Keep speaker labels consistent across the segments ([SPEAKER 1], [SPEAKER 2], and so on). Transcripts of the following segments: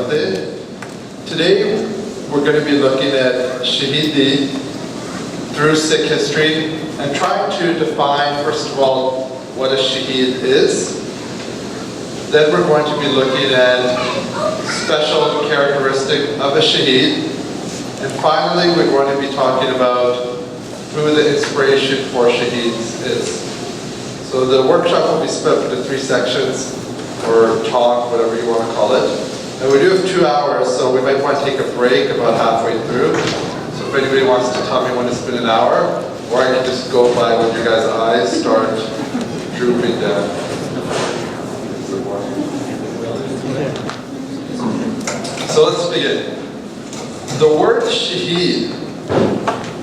[SPEAKER 1] Jate. Today we're going to be looking at Shahidi through Sikh history and trying to define, first of all, what a Shaheed is. Then we're going to be looking at special characteristic of a Shaheed. And finally, we're going to be talking about who the inspiration for Shaheeds is. So the workshop will be split into 3 sections, or talk, whatever you want to call it. And we do have 2 hours, so we might want to take a break about halfway through. So if anybody wants to tell me when it's been an hour, or I can just go by when your guys' eyes start drooping down. So let's begin. The word Shaheed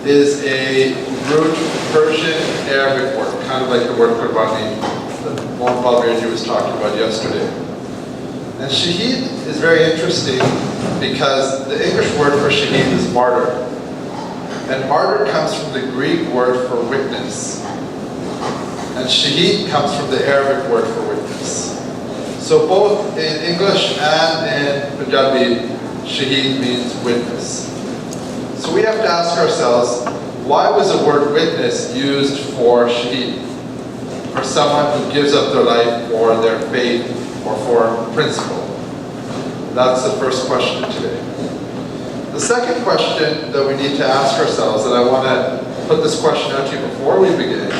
[SPEAKER 1] is a root Persian Arabic word, kind of like the word Qurbani that Mohammad Balmirji was talking about yesterday. And Shaheed is very interesting because the English word for Shaheed is martyr. And martyr comes from the Greek word for witness. And Shaheed comes from the Arabic word for witness. So both in English and in Punjabi, Shaheed means witness. So we have to ask ourselves, why was the word witness used for Shaheed? For someone who gives up their life for their faith or for principle? That's the first question today. The second question that we need to ask ourselves, and I want to put this question out to you before we begin,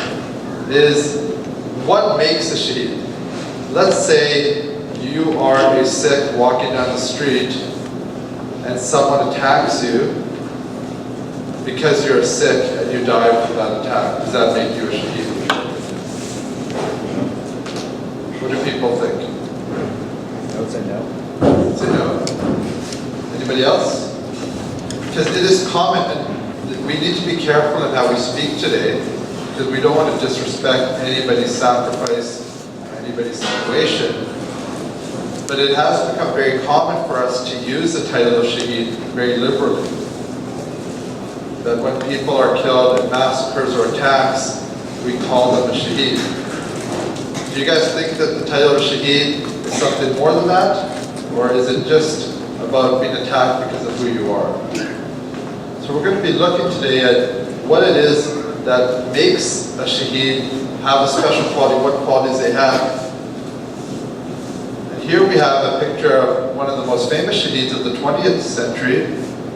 [SPEAKER 1] is what makes a Shaheed? Let's say you are a Sikh walking down the street and someone attacks you because you're a Sikh and you die from that attack. Does that make you a Shaheed? What do people think?
[SPEAKER 2] I would say no.
[SPEAKER 1] Say no. Anybody else? Because it is common, and we need to be careful in how we speak today, because we don't want to disrespect anybody's sacrifice, anybody's situation. But it has become very common for us to use the title of Shaheed very liberally. That when people are killed in massacres or attacks, we call them a Shaheed. Do you guys think that the title of Shaheed is something more than that? Or is it just about being attacked because of who you are? So we're going to be looking today at what it is that makes a Shaheed have a special quality, what qualities they have. And here we have a picture of one of the most famous Shaheeds of the 20th century,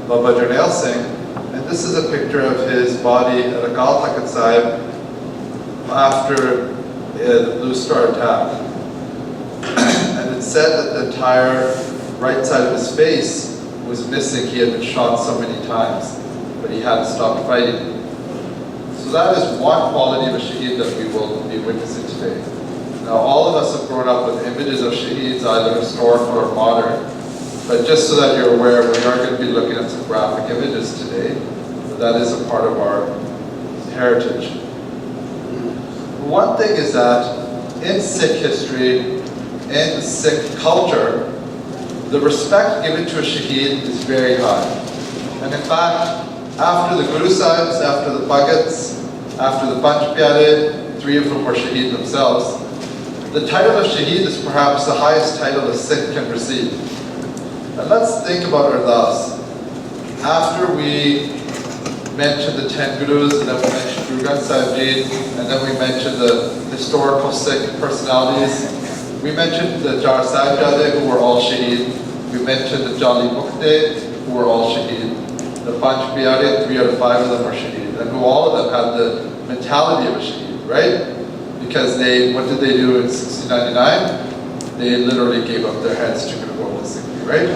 [SPEAKER 1] Baba Jarnail Singh. And this is a picture of his body at Akal Takht Sahib after the Blue Star attack. And it's said that the entire right side of his face was missing. He had been shot so many times, but he hadn't stopped fighting. So that is one quality of a Shaheed that we will be witnessing today. Now all of us have grown up with images of Shaheeds, either historical or modern, but just so that you're aware, we are going to be looking at some graphic images today, but that is a part of our heritage. One thing is that in Sikh history, in Sikh culture, the respect given to a Shaheed is very high. And in fact, after the Guru Sahibs, after the Bhagats, after the Panch Pyare, 3 of whom were Shaheed themselves, the title of Shaheed is perhaps the highest title a Sikh can receive. And let's think about our lives. After we mentioned the 10 Gurus, and then we mentioned Guru Granth Sahib Ji, and then we mentioned the historical Sikh personalities. We mentioned the Jar Sahibzade, who were all Shaheed. We mentioned the Jali Mukte, who were all Shaheed. The Panch Pyare, 3 out of 5 of them were Shaheed, and who all of them had the mentality of a Shaheed, right? Because what did they do in 1699? They literally gave up their heads to Guru Gobind Singh Ji, right?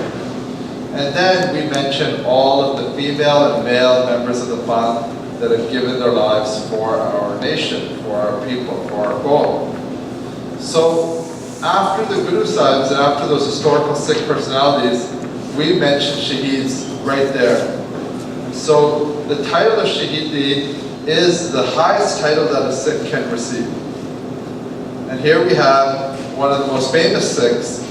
[SPEAKER 1] And then we mentioned all of the female and male members of the Panth that have given their lives for our nation, for our people, for our goal. So after the Guru Sahibs and after those historical Sikh personalities, we mentioned Shaheeds right there. So the title of Shahidi is the highest title that a Sikh can receive. And here we have one of the most famous Sikhs,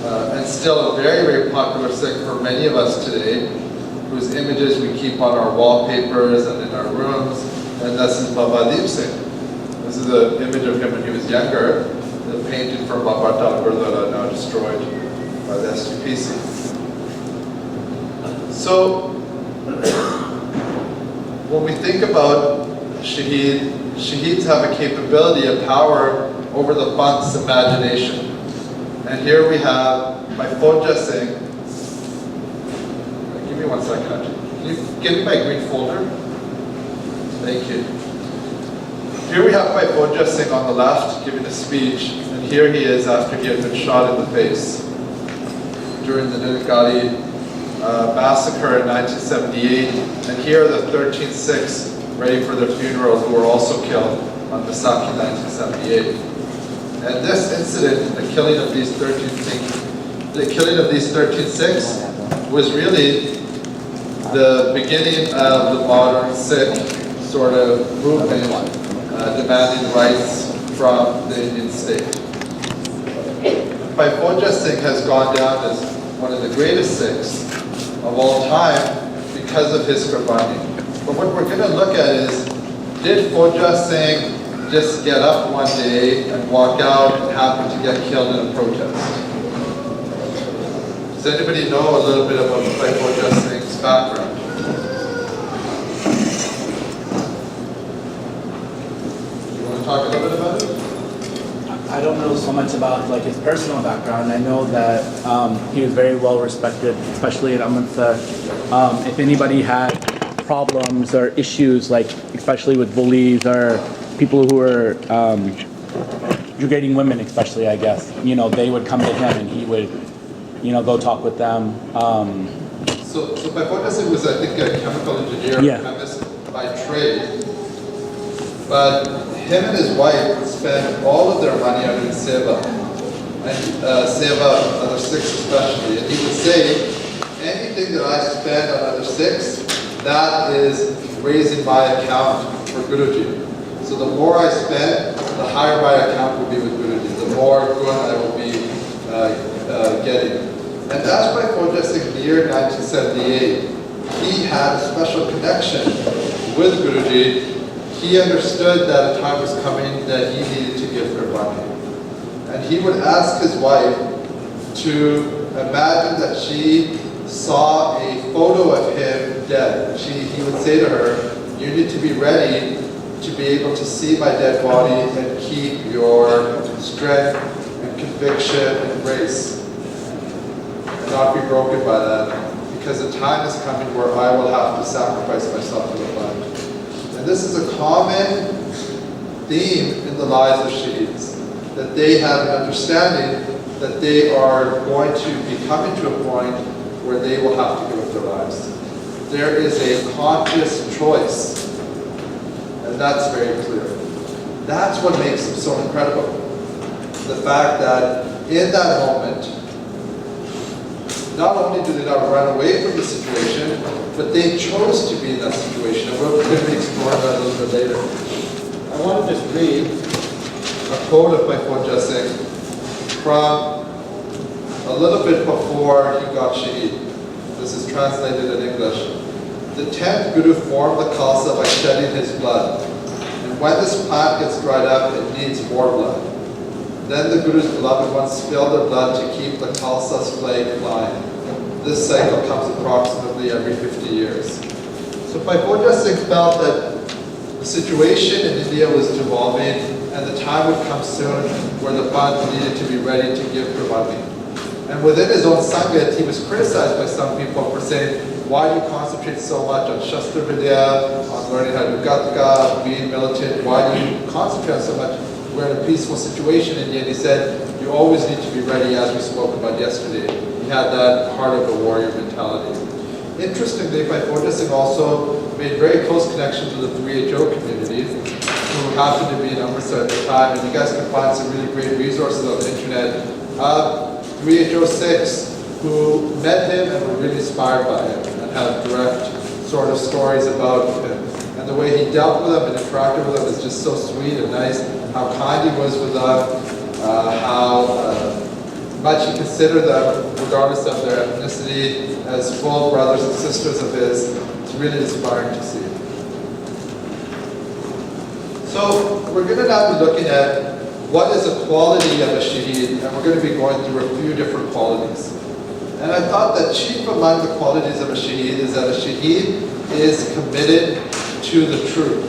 [SPEAKER 1] and still a very, very popular Sikh for many of us today, whose images we keep on our wallpapers and in our rooms, and this is Baba Deep Singh. This is an image of him when he was younger, the painted from Baba Gurdwara, now destroyed. by the SGPC. So, when we think about Shaheeds have a capability, a power over the Bant's imagination. And here we have my Fauja Singh. Give me 1 second, actually. Can you give me my green folder? Thank you. Here we have my Fauja Singh on the left giving a speech, and here he is after he had been shot in the face during the Nilgiri massacre in 1978. And here are the 13 Sikhs ready for their funeral who were also killed on Vaisakhi 1978. And this incident, the killing of these 13 Sikhs, was really the beginning of the modern Sikh sort of movement demanding rights from the Indian state. Bhai Fauja Singh has gone down as one of the greatest Sikhs of all time because of his Qurbani. But what we're going to look at is, did Fauja Singh just get up one day and walk out and happen to get killed in a protest? Does anybody know a little bit about Bhai Fauja Singh's background? You want to talk a little bit about it?
[SPEAKER 2] I don't know so much about like his personal background. I know that he was very well respected, especially in Amritsar. If anybody had problems or issues, like especially with bullies or people who were degrading women, especially, I guess, you know, they would come to him and he would, you know, go talk with them.
[SPEAKER 1] So Bhai Fauja Singh was, I think, a chemical engineer, chemist by trade. But him and his wife spent all of their money on seva, and seva other Sikhs especially. And he would say, anything that I spend on other Sikhs, that is raising my account for Guruji. So the more I spend, the higher my account will be with Guruji, the more good I will be getting. And as Bhai Fauja Singh in the year 1978, he had a special connection with Guruji. He understood that a time was coming that he needed to give Qurbani. And he would ask his wife to imagine that she saw a photo of him dead. He would say to her, you need to be ready to be able to see my dead body and keep your strength and conviction and grace and not be broken by that, because the time is coming where I will have to sacrifice myself to the Lord. And this is a common theme in the lives of Shaheeds, that they have an understanding that they are going to be coming to a point where they will have to give up their lives. There is a conscious choice, and that's very clear. That's what makes them so incredible. The fact that in that moment, not only do they not run away from the situation, but they chose to be in that situation. And we're going to be exploring that a little bit later. I want to just read a quote of Bhai Fauja Singh from a little bit before he got Shaheed. This is translated in English. The 10th Guru formed the Khalsa by shedding his blood. And when this plant gets dried up, it needs more blood. Then the Guru's beloved ones spill their blood to keep the Khalsa's flag flying. This cycle comes approximately every 50 years. So Bhai Fauja Singh felt that the situation in India was devolving and the time would come soon where the Bant needed to be ready to give Qurbani. And within his own Sangat, he was criticized by some people for saying, why do you concentrate so much on Shastra Vidya, on learning how to do Gatka, being militant? Why do you concentrate so much? We're in a peaceful situation in India. And he said, you always need to be ready, as we spoke about yesterday. He had that heart of a warrior mentality. Interestingly, Bhai Fauja Singh also made very close connections with the 3HO community, who happened to be in Amritsar at the time. And you guys can find some really great resources on the internet. 3HO Sikhs who met him and were really inspired by him and had direct sort of stories about him. And the way he dealt with them and interacted with them is just so sweet and nice. How kind he was with them, how much he considered them, regardless of their ethnicity, as full brothers and sisters of his. It's really inspiring to see. So we're going to now be looking at what is a quality of a Shaheed? And we're going to be going through a few different qualities. And I thought that chief among the qualities of a Shaheed is that a Shaheed is committed to the truth.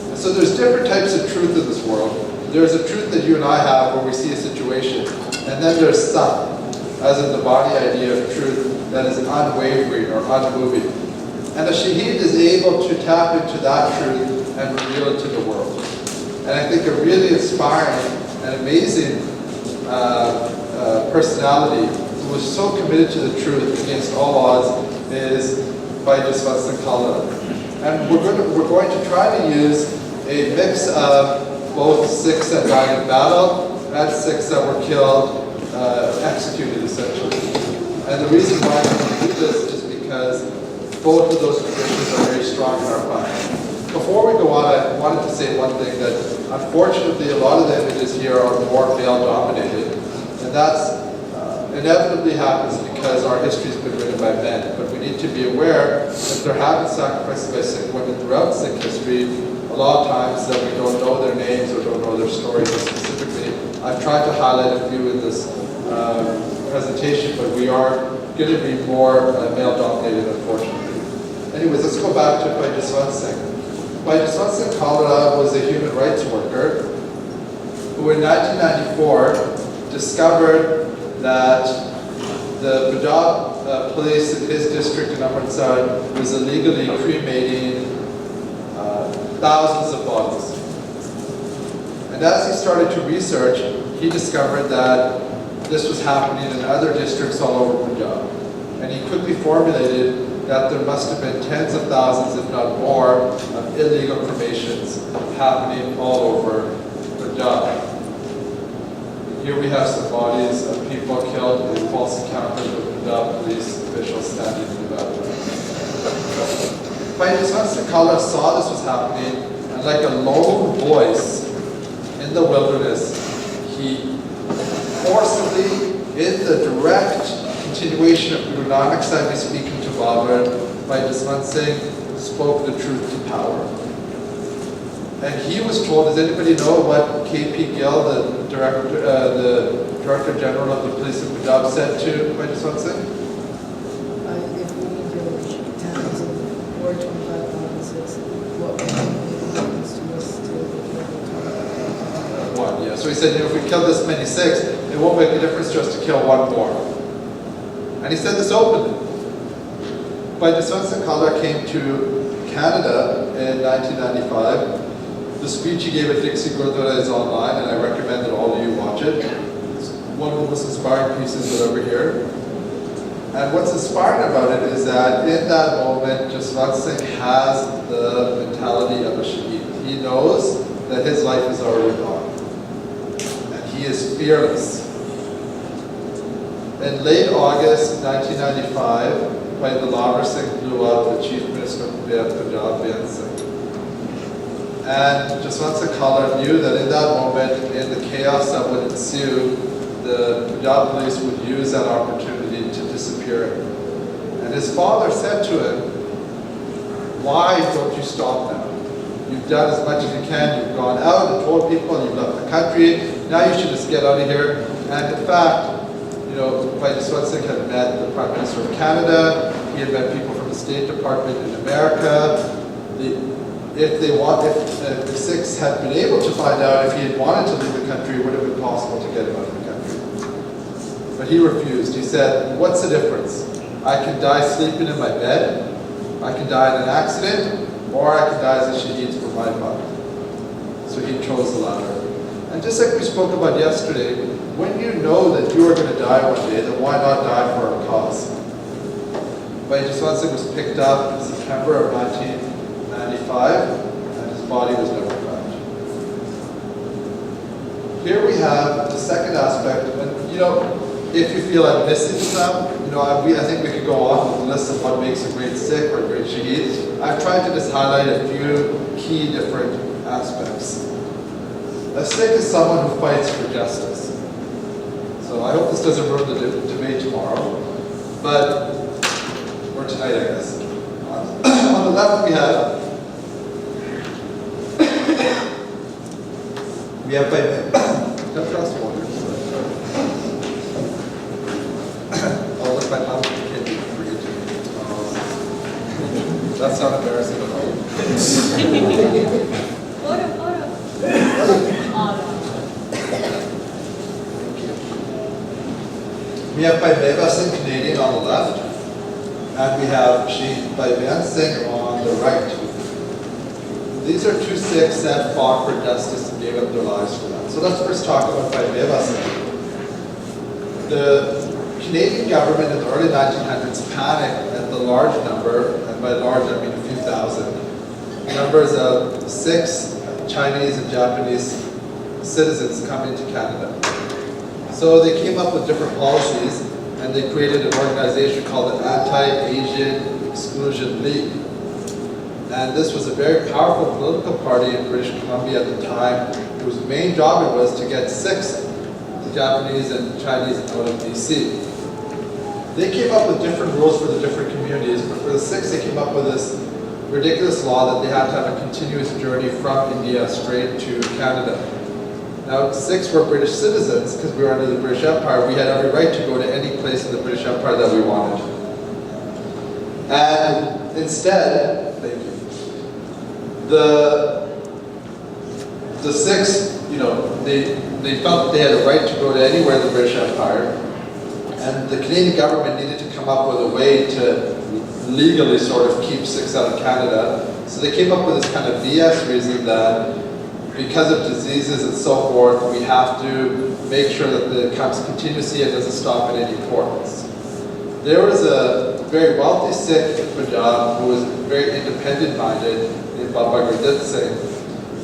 [SPEAKER 1] And so there's different types of truth in this world. There's a truth that you and I have where we see a situation. And then there's some, as in the body idea of truth, that is unwavering or unmoving. And a Shaheed is able to tap into that truth and reveal it to the world. And I think a really inspiring and amazing personality who was so committed to the truth against all odds is Kala. And we're going to try to use a mix of both Sikhs that died in battle and Sikhs that were killed, executed essentially. And the reason why I'm going to do this is because both of those traditions are very strong in our mind. Before we go on, I wanted to say one thing, that unfortunately a lot of the images here are more male-dominated, and that's inevitably happens because our history has been written by men. But we need to be aware that there have been sacrifices by Sikh women throughout Sikh history, a lot of times that we don't know their names or don't know their stories specifically. I've tried to highlight a few in this presentation, but we are going to be more male-dominated, unfortunately. Anyways, let's go back to Bhai Jaswant Singh. Bhai Jaswant Singh Kalra was a human rights worker who in 1994 discovered that the Punjab police in his district in Amritsar was illegally cremating thousands of bodies. And as he started to research, he discovered that this was happening in other districts all over Punjab. And he quickly formulated that there must have been tens of thousands, if not more, of illegal cremations happening all over Punjab. Here we have some bodies of people killed in false encounters with Punjab police officials standing in the background. Bhai Jaswant Singh Kalra saw this was happening, and like a lone voice in the wilderness, he forcibly, in the direct continuation of Guru Nanak Sahib speaking to Babur, Bhai Jaswant Singh spoke the truth to power. And he was told, does anybody know what K.P. Gill, the Director General of the Police of Punjab, said to Bhai Jaswant Singh?
[SPEAKER 3] If we need your towns or 25 provinces, what happens to us to
[SPEAKER 1] One, yeah. So he said, if we kill this many Sikhs, it won't make a difference to us to kill one more. And he said this openly. Bhai Jaswant Singh Kalra came to Canada in 1995. The speech he gave at Dixie Gurdwara is online, and I recommend that all of you watch it. It's one of the most inspiring pieces that over here. And what's inspiring about it is that in that moment, Jaswant Singh has the mentality of a Shaheed. He knows that his life is already gone. And he is fearless. In late August 1995, Bhai Dalawar Singh blew up the Chief Minister of Punjab, Bhai Singh. And Jaswant Singh Kalra knew that in that moment, in the chaos that would ensue, the Punjab police would use that opportunity to disappear him. And his father said to him, why don't you stop now? You've done as much as you can, you've gone out and told people, you've left the country, now you should just get out of here. And in fact, Bhai Jaswant Singh had met the Prime Minister of Canada, he had met people from the State Department in America. If the Sikhs had been able to find out if he had wanted to leave the country, it would have been possible to get him out of the country. But he refused. He said, what's the difference? I can die sleeping in my bed, I can die in an accident, or I can die as a Shaheed for my father. So he chose the latter. And just like we spoke about yesterday, when you know that you are going to die one day, then why not die for a cause? Bhai Jaswant Singh was picked up in September of 1995, and his body was never found. Here we have the second aspect, and if you feel I'm missing some, I think we could go on with the list of what makes a great Sikh or a great Shaheed. I've tried to just highlight a few key different aspects. A Sikh is someone who fights for justice. So I hope this doesn't ruin the debate tomorrow, or tonight, I guess. On the left we have by that's water. Oh, look, my mom can't forget to. That's not embarrassing at all. We have by Meva Singh Canadian on the left, and we have Shahidi by Van Singh on the right. These are two Sikhs that fought for justice and gave up their lives for that. So let's first talk about by Meva Singh. The Canadian government in the early 1900s panicked at the large number, and by large I mean a few thousand, numbers of Sikhs, Chinese, and Japanese citizens coming to Canada. So they came up with different policies, and they created an organization called the Anti-Asian Exclusion League. And this was a very powerful political party in British Columbia at the time, whose main job it was to get Sikhs, Japanese and Chinese out of BC. They came up with different rules for the different communities, but for the Sikhs they came up with this ridiculous law that they had to have a continuous journey from India straight to Canada. Now, Sikhs were British citizens because we were under the British Empire. We had every right to go to any place in the British Empire that we wanted. And instead, thank you, the Sikhs, they felt that they had a right to go to anywhere in the British Empire. And the Canadian government needed to come up with a way to legally sort of keep Sikhs out of Canada. So they came up with this kind of BS reason that because of diseases and so forth, we have to make sure that it comes continuously and doesn't stop at any ports. There was a very wealthy Sikh in Punjab who was very independent-minded named Baba Gurmat Singh.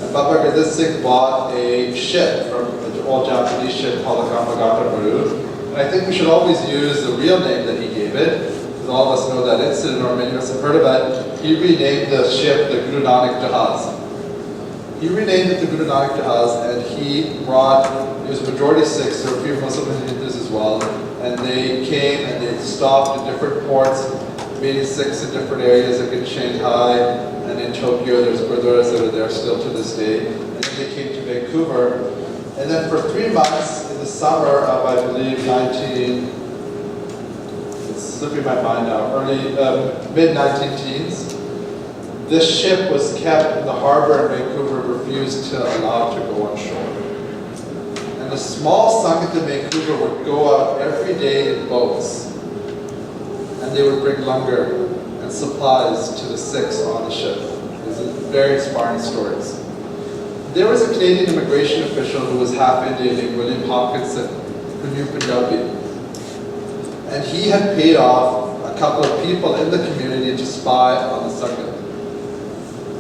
[SPEAKER 1] And Baba Gurmat Singh bought a ship from an old Japanese ship called the Kamagata Maru. And I think we should always use the real name that he gave it, because all of us know that incident, or many of us have heard of it. He renamed the ship the Guru Nanak Jahaz. He renamed it the Guru Nanak Jahaz, and he brought, it was majority Sikhs, there were a few Muslims and Hindus as well, and they came and they stopped at different ports, meeting Sikhs in different areas, like in Shanghai and in Tokyo. There's gurdwaras that are there still to this day. And then they came to Vancouver. And then for 3 months in the summer of, I believe, it's slipping my mind now, mid-19-teens, this ship was kept in the harbor in Vancouver, refused to allow it to go on shore. And the small Sanghat in Vancouver would go out every day in boats, and they would bring langar and supplies to the Sikhs on the ship. These are very inspiring stories. There was a Canadian immigration official who was half Indian named William Hopkinson, who knew Punjabi. And he had paid off a couple of people in the community to spy on the Sanghat.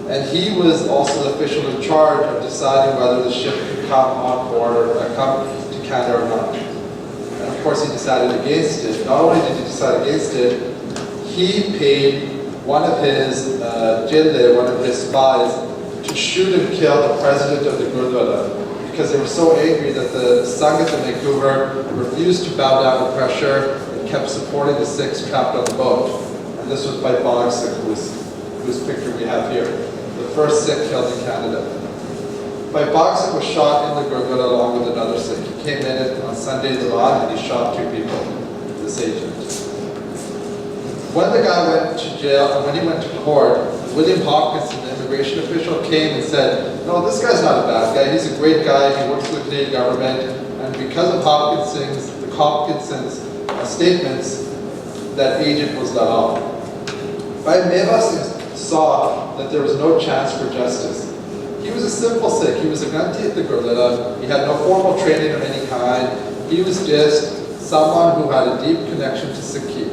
[SPEAKER 1] And he was also the official in charge of deciding whether the ship could come on board or come to Canada or not. And of course he decided against it. Not only did he decide against it, he paid one of his jinde, one of his spies, to shoot and kill the president of the Gurdwara, because they were so angry that the Sanghat in Vancouver refused to bow down to pressure and kept supporting the Sikhs trapped on the boat. And this was by Bog Sikh, whose picture we have here, the first Sikh killed in Canada. Bhai Bog Sikh was shot in the Gurdwara along with another Sikh. He came in on Sunday Diwan and he shot 2 people, this agent. When the guy went to jail, and when he went to court, William Hopkinson, the immigration official, came and said, no, this guy's not a bad guy, he's a great guy, he works for the Canadian government, and because of Hopkinson's statements, that agent was let off. Bhai Meva Singh saw that there was no chance for justice. He was a simple Sikh, he was a Gandhi at the Gurdwara, he had no formal training of any kind, he was just someone who had a deep connection to Sikhi.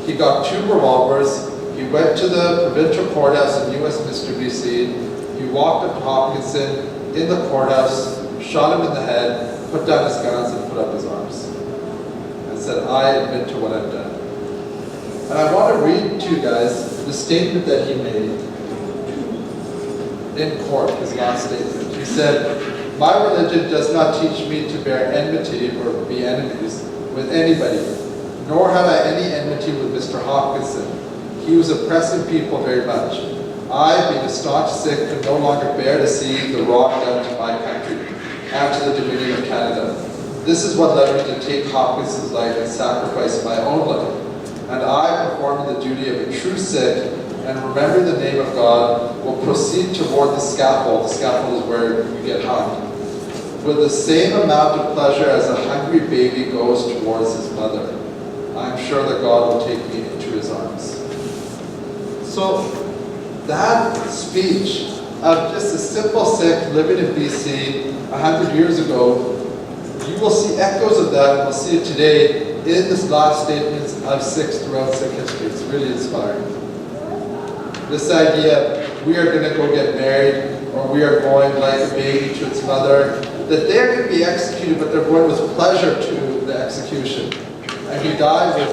[SPEAKER 1] He got 2 revolvers, he went to the provincial courthouse in Westminster, BC, he walked up to Hopkinson in the courthouse, shot him in the head, put down his guns and put up his arms, and said, I admit to what I've done. And I want to read to you guys the statement that he made in court, his last statement. He said, my religion does not teach me to bear enmity or be enemies with anybody, nor have I any enmity with Mr. Hopkinson. He was oppressing people very much. I, being a staunch Sikh, could no longer bear to see the wrong done to my country. and to the Dominion of Canada. This is what led me to take Hopkins' life and sacrifice my own life. And I, performing the duty of a true Sikh and remembering the name of God, will proceed toward the scaffold. The scaffold is where you get hung, with the same amount of pleasure as a hungry baby goes towards his mother. I am sure that God will take me into his arms. So that speech of just a simple Sikh living in BC 100 years ago, you will see echoes of that, and we'll see it today in this last statements of Sikhs throughout Sikh history. It's really inspiring. This idea, we are going to go get married, or we are going like a baby to its mother, that they're going to be executed, but they're going with pleasure to the execution. And he died with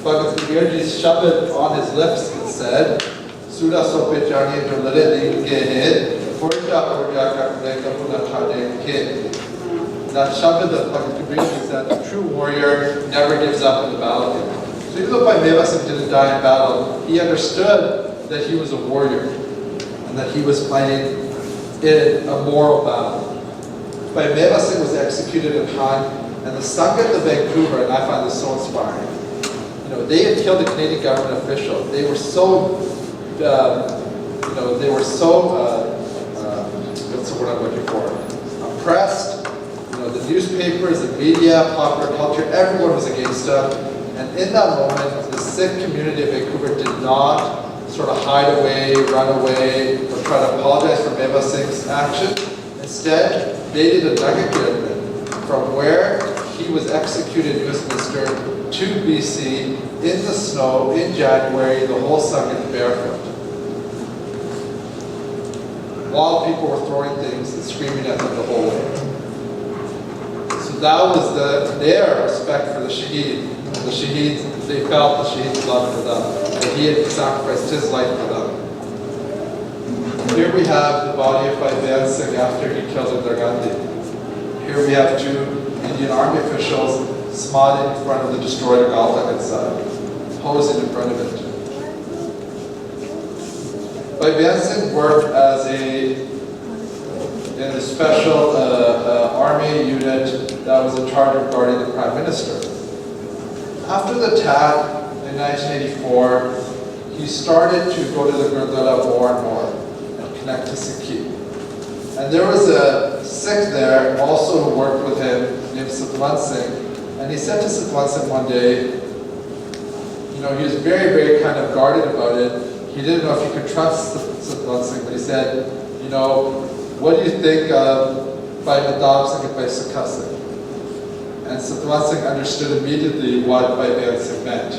[SPEAKER 1] Bhagat Kabirji's shabad on his lips and said, Sura sope jani jo lale din ke head, forja forja kakne kapuna thade ke. That shabad of Bhagat Kabirji said, a true warrior never gives up in the battlefield. So even though Bhai Meva Singh didn't die in battle, he understood that he was a warrior and that he was fighting in a moral battle. Bhai Meva Singh was executed and hung, and the Sangat of Vancouver, and I find this so inspiring. You know, they had killed a Canadian government official. They were so, what's the word I'm looking for? Oppressed. You know, the newspapers, the media, popular culture, everyone was against them. And in that moment, the Sikh community of Vancouver did not sort of hide away, run away, or try to apologize for Meva Singh's action. Instead, they did a nugget kirtan from where he was executed in Westminster to BC in the snow in January, the whole Sangat barefoot. While people were throwing things and screaming at them the whole way. So that was their respect for the Shahid. The Shahids, they felt the Shahid's love for them, and he had sacrificed his life for them. Here we have the body of Bhai Band Singh after he killed Indira Gandhi. Here we have two Indian army officials smiling in front of the destroyed Galta side, posing in front of it. Bhai Band Singh worked as in a special army unit that was in charge of guarding the Prime Minister. After the attack in 1984, he started to go to the Gurdwara more and more and connect to Sikhi. And there was a Sikh there also who worked with him named Satwant Singh. And he said to Satwant Singh one day, you know, he was very, very kind of guarded about it. He didn't know if he could trust Satwant Singh, but he said, you know, what do you think of Bhai Madhav Singh and Bhai Sukha Singh? And Satwant Singh understood immediately what Bhai Band Singh meant.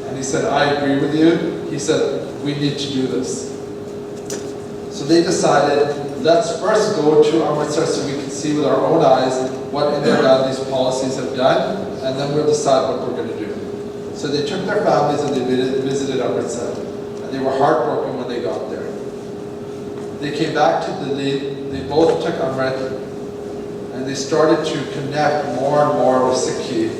[SPEAKER 1] And he said, I agree with you. He said, we need to do this. So they decided, let's first go to Amritsar so we can see with our own eyes what Indira Gandhi's policies have done, and then we'll decide what we're going to do. So they took their families and they visited Amritsar. And they were heartbroken when they got there. They came back to Delhi, they both took Amrit, and they started to connect more and more with Sikhi.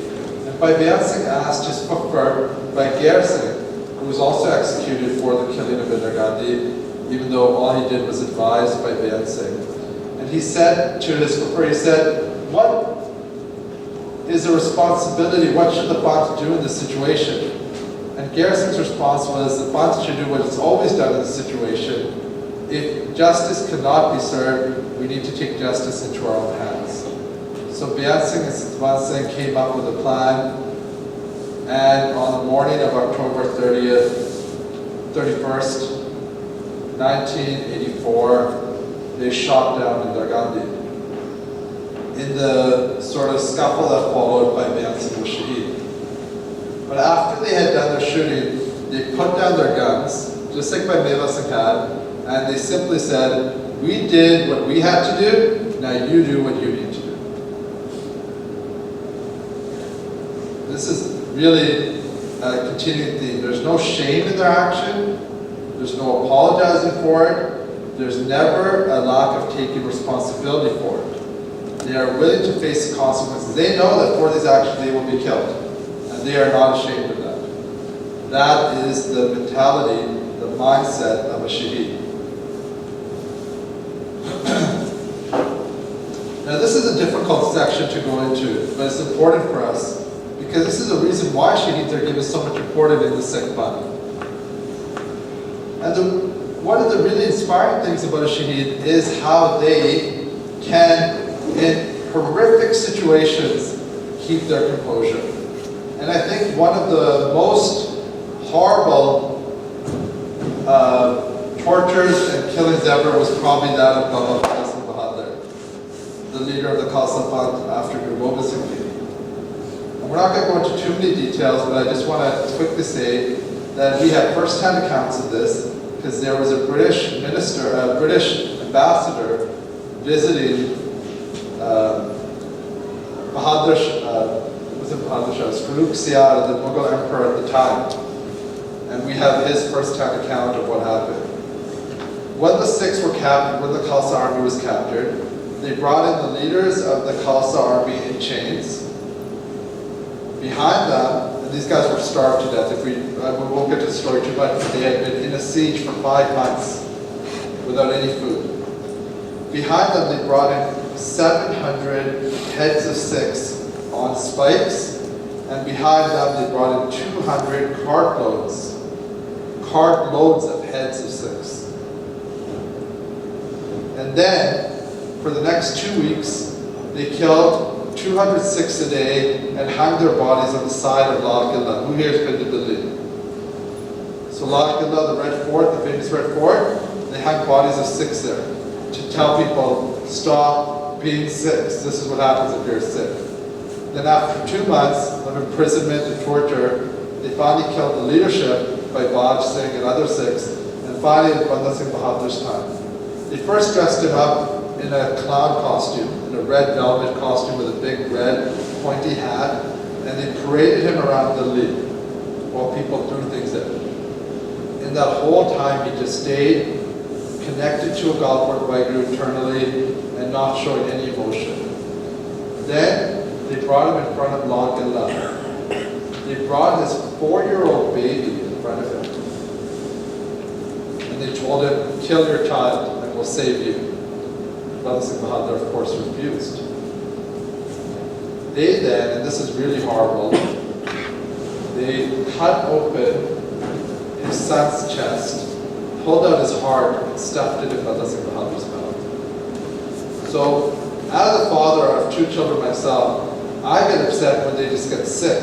[SPEAKER 1] And Bhai Band Singh asked his Phupher, Bhai Gher Singh, who was also executed for the killing of Indira Gandhi, even though all he did was advise Bhai Band Singh. And he said to his Phupher, he said, what is the responsibility, what should the Panth do in this situation? And Gher Singh's response was, the Panth should do what it's always done in this situation. If justice cannot be served, we need to take justice into our own hands. So Band Singh and Satwant Singh came up with a plan, and on the morning of October 31st, 1984, they shot down Indira Gandhi. In the sort of scuffle that followed, Bhai Band Singh was Shahid. But after they had done their shooting, they put down their guns, just like Bhai Meva Singh had, and they simply said, we did what we had to do, now you do what you need to do. This is really a continuing theme. There's no shame in their action. There's no apologizing for it. There's never a lack of taking responsibility for it. They are willing to face the consequences. They know that for these actions they will be killed, and they are not ashamed of that. That is the mentality, the mindset of a Shahid. no section to go into it, but it's important for us because this is the reason why Shaheeds are given so much importance in the Sikh fund. And one of the really inspiring things about a Shaheed is how they can, in horrific situations, keep their composure. And I think one of the most horrible tortures and killings ever was probably that of Baba Qasim Bahadur, the leader of the Khalsa Panth after Guru Gobind Singh Ji. And we're not going to go into too many details, but I just want to quickly say that we have first-hand accounts of this because there was a British minister, a British ambassador visiting Bahadur Shah, Farooq Siar, the Mughal emperor at the time. And we have his first-hand account of what happened. When the Sikhs were captured, when the Khalsa army was captured, they brought in the leaders of the Khalsa army in chains. Behind them, and these guys were starved to death. If we won't get to the story too much, but they had been in a siege for 5 months without any food. Behind them, they brought in 700 heads of Sikhs on spikes, and behind them, they brought in 200 cartloads of heads of Sikhs. And then, for the next 2 weeks, they killed 200 Sikhs a day and hung their bodies on the side of Lal Qilla. Who here has been to Delhi? So Lal Qilla, the Red Fort, the famous Red Fort, they hung bodies of Sikhs there to tell people, stop being Sikhs. This is what happens if you're Sikh. Then after 2 months of imprisonment and torture, they finally killed the leadership by Baj Singh and other Sikhs, and finally in Banda Singh Bahadur's time. They first dressed him up in a clown costume, in a red velvet costume with a big red pointy hat, and they paraded him around Delhi while people threw things at him. In that whole time, he just stayed connected to a Galpur Vaheguru internally and not showing any emotion. Then they brought him in front of Lal Qilla. They brought his 4-year-old baby in front of him. And they told him, kill your child and we'll save you. Baba Singh Bahadur, of course, refused. They then, and this is really horrible, they cut open his son's chest, pulled out his heart, and stuffed it in Baba Singh Bahadur's mouth. So, as a father of 2 children myself, I get upset when they just get sick.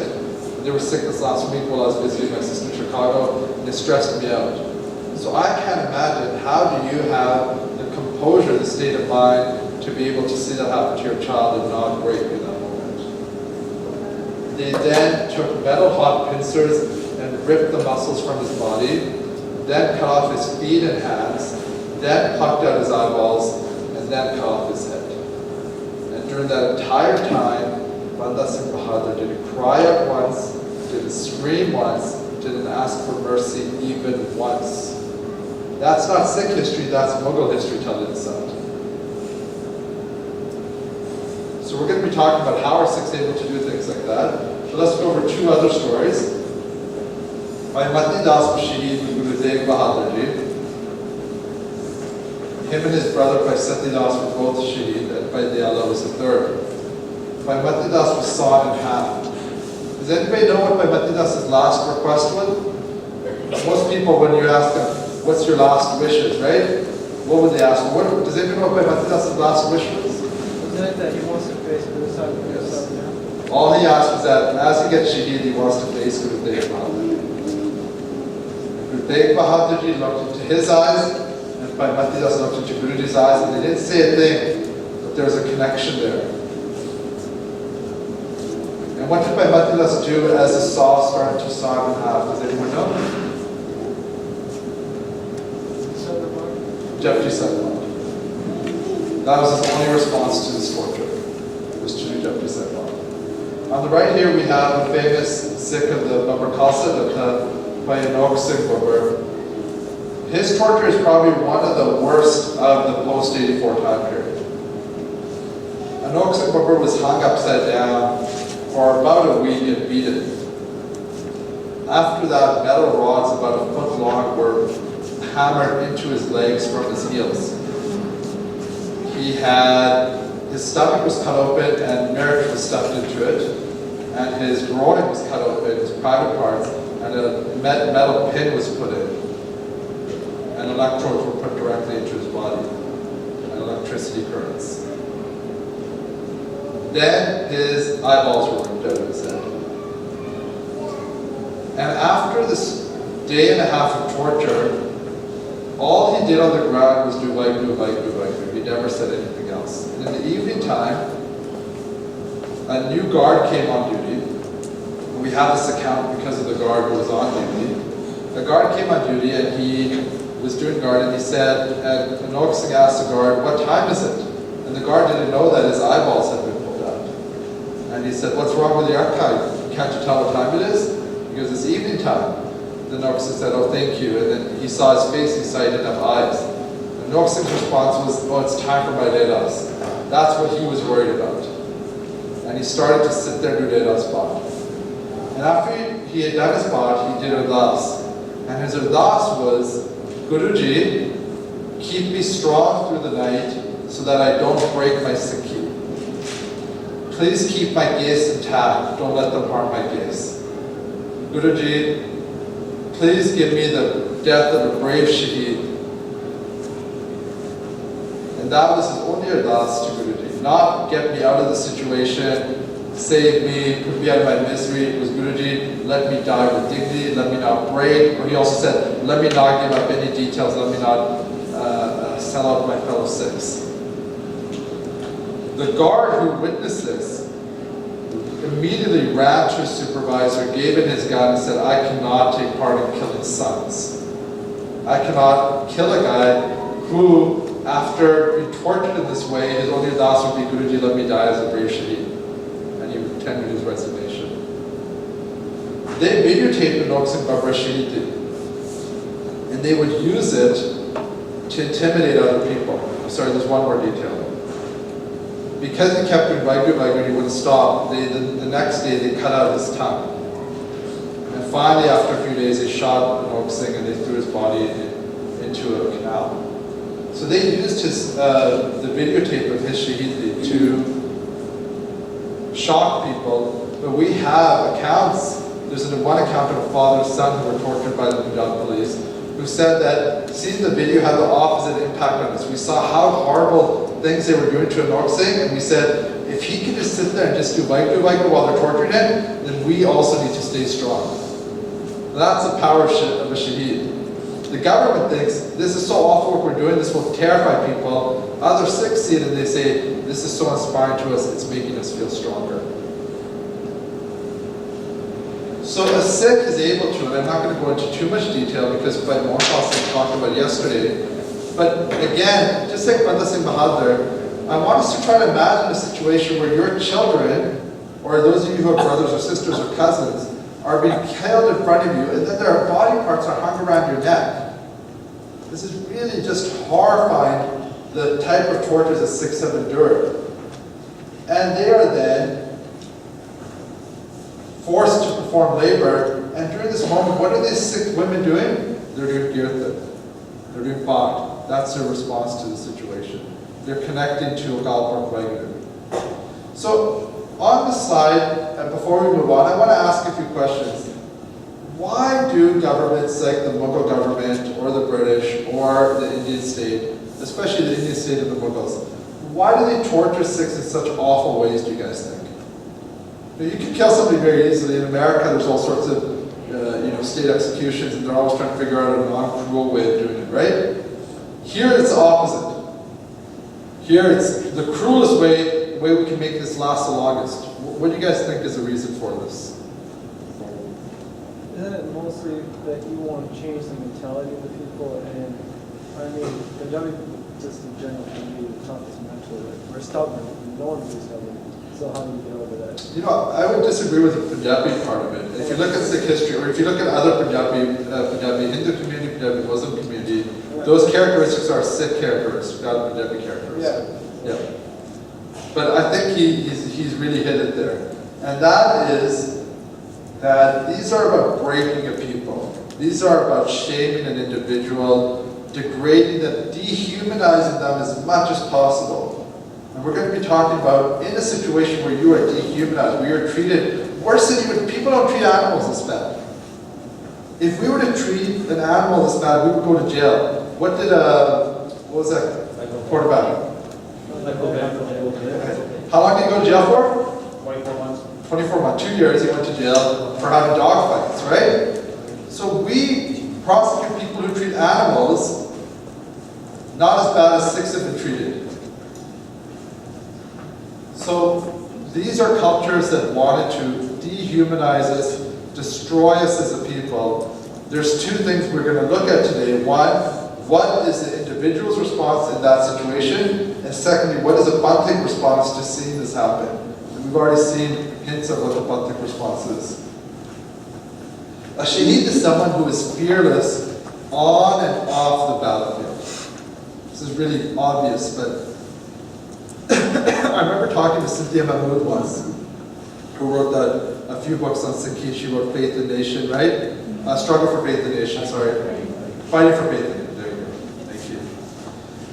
[SPEAKER 1] They were sick this last week while I was visiting my sister in Chicago, and it stressed me out. So I can't imagine, how do you have the composure, the state of mind, to be able to see that happen to your child and not break in that moment. They then took metal hot pincers and ripped the muscles from his body, then cut off his feet and hands, then plucked out his eyeballs, and then cut off his head. And during that entire time, Banda Singh Bahadur didn't cry out once, didn't scream once, didn't ask for mercy even once. That's not Sikh history, that's Mughal history telling itself. So we're going to be talking about how are Sikhs able to do things like that. So let's go over 2 other stories. Bhai Mati Das was Shaheed with Guru Tegh Bahadur Ji. Him and his brother Bhai Sati Das were both Shaheed, and Bhai Diyala was the third. Bhai Mati Das was sawn in half. Does anybody know what Bhai Mati Das's last request was? Most people, when you ask them, what's your last wishes, right? What would they ask? Does anybody know what Bhai Mati Das's last wish was?
[SPEAKER 4] Isn't it that he wants to face suicide with himself now?
[SPEAKER 1] All he asked was that as he gets Shaheed, he wants to face Guru Tegh Bahadur. Guru Tegh Bahadur Ji looked into his eyes, and Bhai Mati Das looked into Guruji's eyes, and they didn't say a thing, but there was a connection there. And what did Bhai Mati Das do as the saw started to saw him in half? Does anyone know? Japji Sahib. That was his only response to this torture, was to do Japji Sahib. On the right here we have a famous Sikh of the Babbar Khalsa, Bhai Anok Singh Babbar. His torture is probably one of the worst of the post-84 time period. Anok Singh Babbar was hung upside down for about a week and beaten. After that, metal rods about a foot long were hammered into his legs from his heels. He had his stomach was cut open and marriage was stuffed into it, and his groin was cut open, his private parts, and a metal pin was put in, and electrodes were put directly into his body, and electricity currents. Then his eyeballs were ripped out of his head. And after this day and a half of torture, all he did on the ground was do Wagyu, Wagyu, Wagyu. He never said anything else. And in the evening time, a new guard came on duty. We have this account because of the guard who was on duty. A guard came on duty and he was doing guard and he said, and Noxing asked the guard, what time is it? And the guard didn't know that his eyeballs had been pulled out. And he said, what's wrong with your eye? Can't you tell what time it is? He goes, it's evening time. The Noxing said, oh, thank you. And then he saw his face, he saw he didn't have eyes. And Noxing's response was, oh, it's time for my Dedas. That's what he was worried about. And he started to sit there and do Dedas Bhat. And after he had done his Bhat, he did Ardas. And his Ardas was, Guruji, keep me strong through the night so that I don't break my Sikhi. Please keep my gaze intact. Don't let them harm my gaze. Guruji, please give me the death of a brave Shahid. And that was his only Ardas to Guruji. Not get me out of the situation, save me, put me out of my misery. It was Guruji, let me die with dignity, let me not break. Or he also said, let me not give up any details, let me not sell out my fellow Sikhs. The guard who witnessed this immediately ran to his supervisor, gave him his gun, and said, I cannot take part in killing sons. I cannot kill a guy who, after being tortured in this way, his only Ardas would be, Guruji, let me die as a brave Shahid. And he tendered his resignation. They videotaped the Noxing Babra Shahidi, and they would use it to intimidate other people. I'm sorry, there's one more detail. Because he kept doing Wagyu, Wagyu, he wouldn't stop. The next day, they cut out his tongue. And finally, after a few days, they shot Noxing and they threw his body into a canal. So they used his the videotape of his Shahidi to shock people. But we have accounts. There's one account of a father and son who were tortured by the Punjab police, who said that seeing the video had the opposite impact on us. We saw how horrible things they were doing to Noxing, and we said, if he can just sit there and just do Wagyu Wagyu while they're torturing him, then we also need to stay strong. That's the power of a Shahid. The government thinks, this is so awful what we're doing, this will terrify people. Other Sikhs see it and they say, this is so inspiring to us, it's making us feel stronger. So a Sikh is able to, and I'm not going to go into too much detail because by Mohandas talked about yesterday, but again, just like Banda Singh Bahadur, I want us to try to imagine a situation where your children, or those of you who have brothers or sisters or cousins, are being killed in front of you, and then their body parts are hung around your neck. This is really just horrifying, the type of tortures that Sikhs have endured. And they are then forced to perform labor, and during this moment, what are these Sikh women doing? They're doing kirtan. They're doing Bhat. That's their response to the situation. They're connecting to Akal Purkh Wagyu. So, on the slide, and before we move on, I want to ask a few questions. Why do governments like the Mughal government, or the British, or the Indian state, especially the Indian state of the Mughals, why do they torture Sikhs in such awful ways, do you guys think? Now, you can kill somebody very easily. In America, there's all sorts of state executions, and they're always trying to figure out a non-cruel way of doing it, right? Here it's the opposite. Here it's the cruelest way, the way we can make this last the longest. What do you guys think is the reason for this?
[SPEAKER 4] Isn't it mostly that you want to change the mentality of the people? And I mean, Punjabi just in general can be the toughest mentally. We're stubborn. No one is stubborn. So how do you get over that?
[SPEAKER 1] You know, I would disagree with the Punjabi part of it. If you look at Sikh history, or if you look at other Punjabi Hindu community, Punjabi Muslim community, those characteristics are Sikh characteristics, not Punjabi characteristics. Yeah. But I think he's really hit it there. And that is that these are about breaking a people. These are about shaming an individual, degrading them, dehumanizing them as much as possible. And we're going to be talking about in a situation where you are dehumanized, where you're treated worse than even people don't treat animals as bad. If we were to treat an animal as bad, we would go to jail. What was that quarterback? How long did he go to jail for?
[SPEAKER 4] 24 months.
[SPEAKER 1] 24 months, 2 years he went to jail for having dog fights, right? So we prosecute people who treat animals not as bad as 6 have been treated. So these are cultures that wanted to dehumanize us, destroy us as a people. There's 2 things we're going to look at today. One, what is the individual's response in that situation? And secondly, what is a Bantic response to seeing this happen? And we've already seen hints of what the Bantic response is. A Shahid is someone who is fearless on and off the battlefield. This is really obvious, but I remember talking to Cynthia Mahmood once, who wrote a few books on Sikhi. She wrote Faith and Nation, right? Struggle for Faith and Nation, sorry. Fighting for Faith and Nation, there you go. Thank you.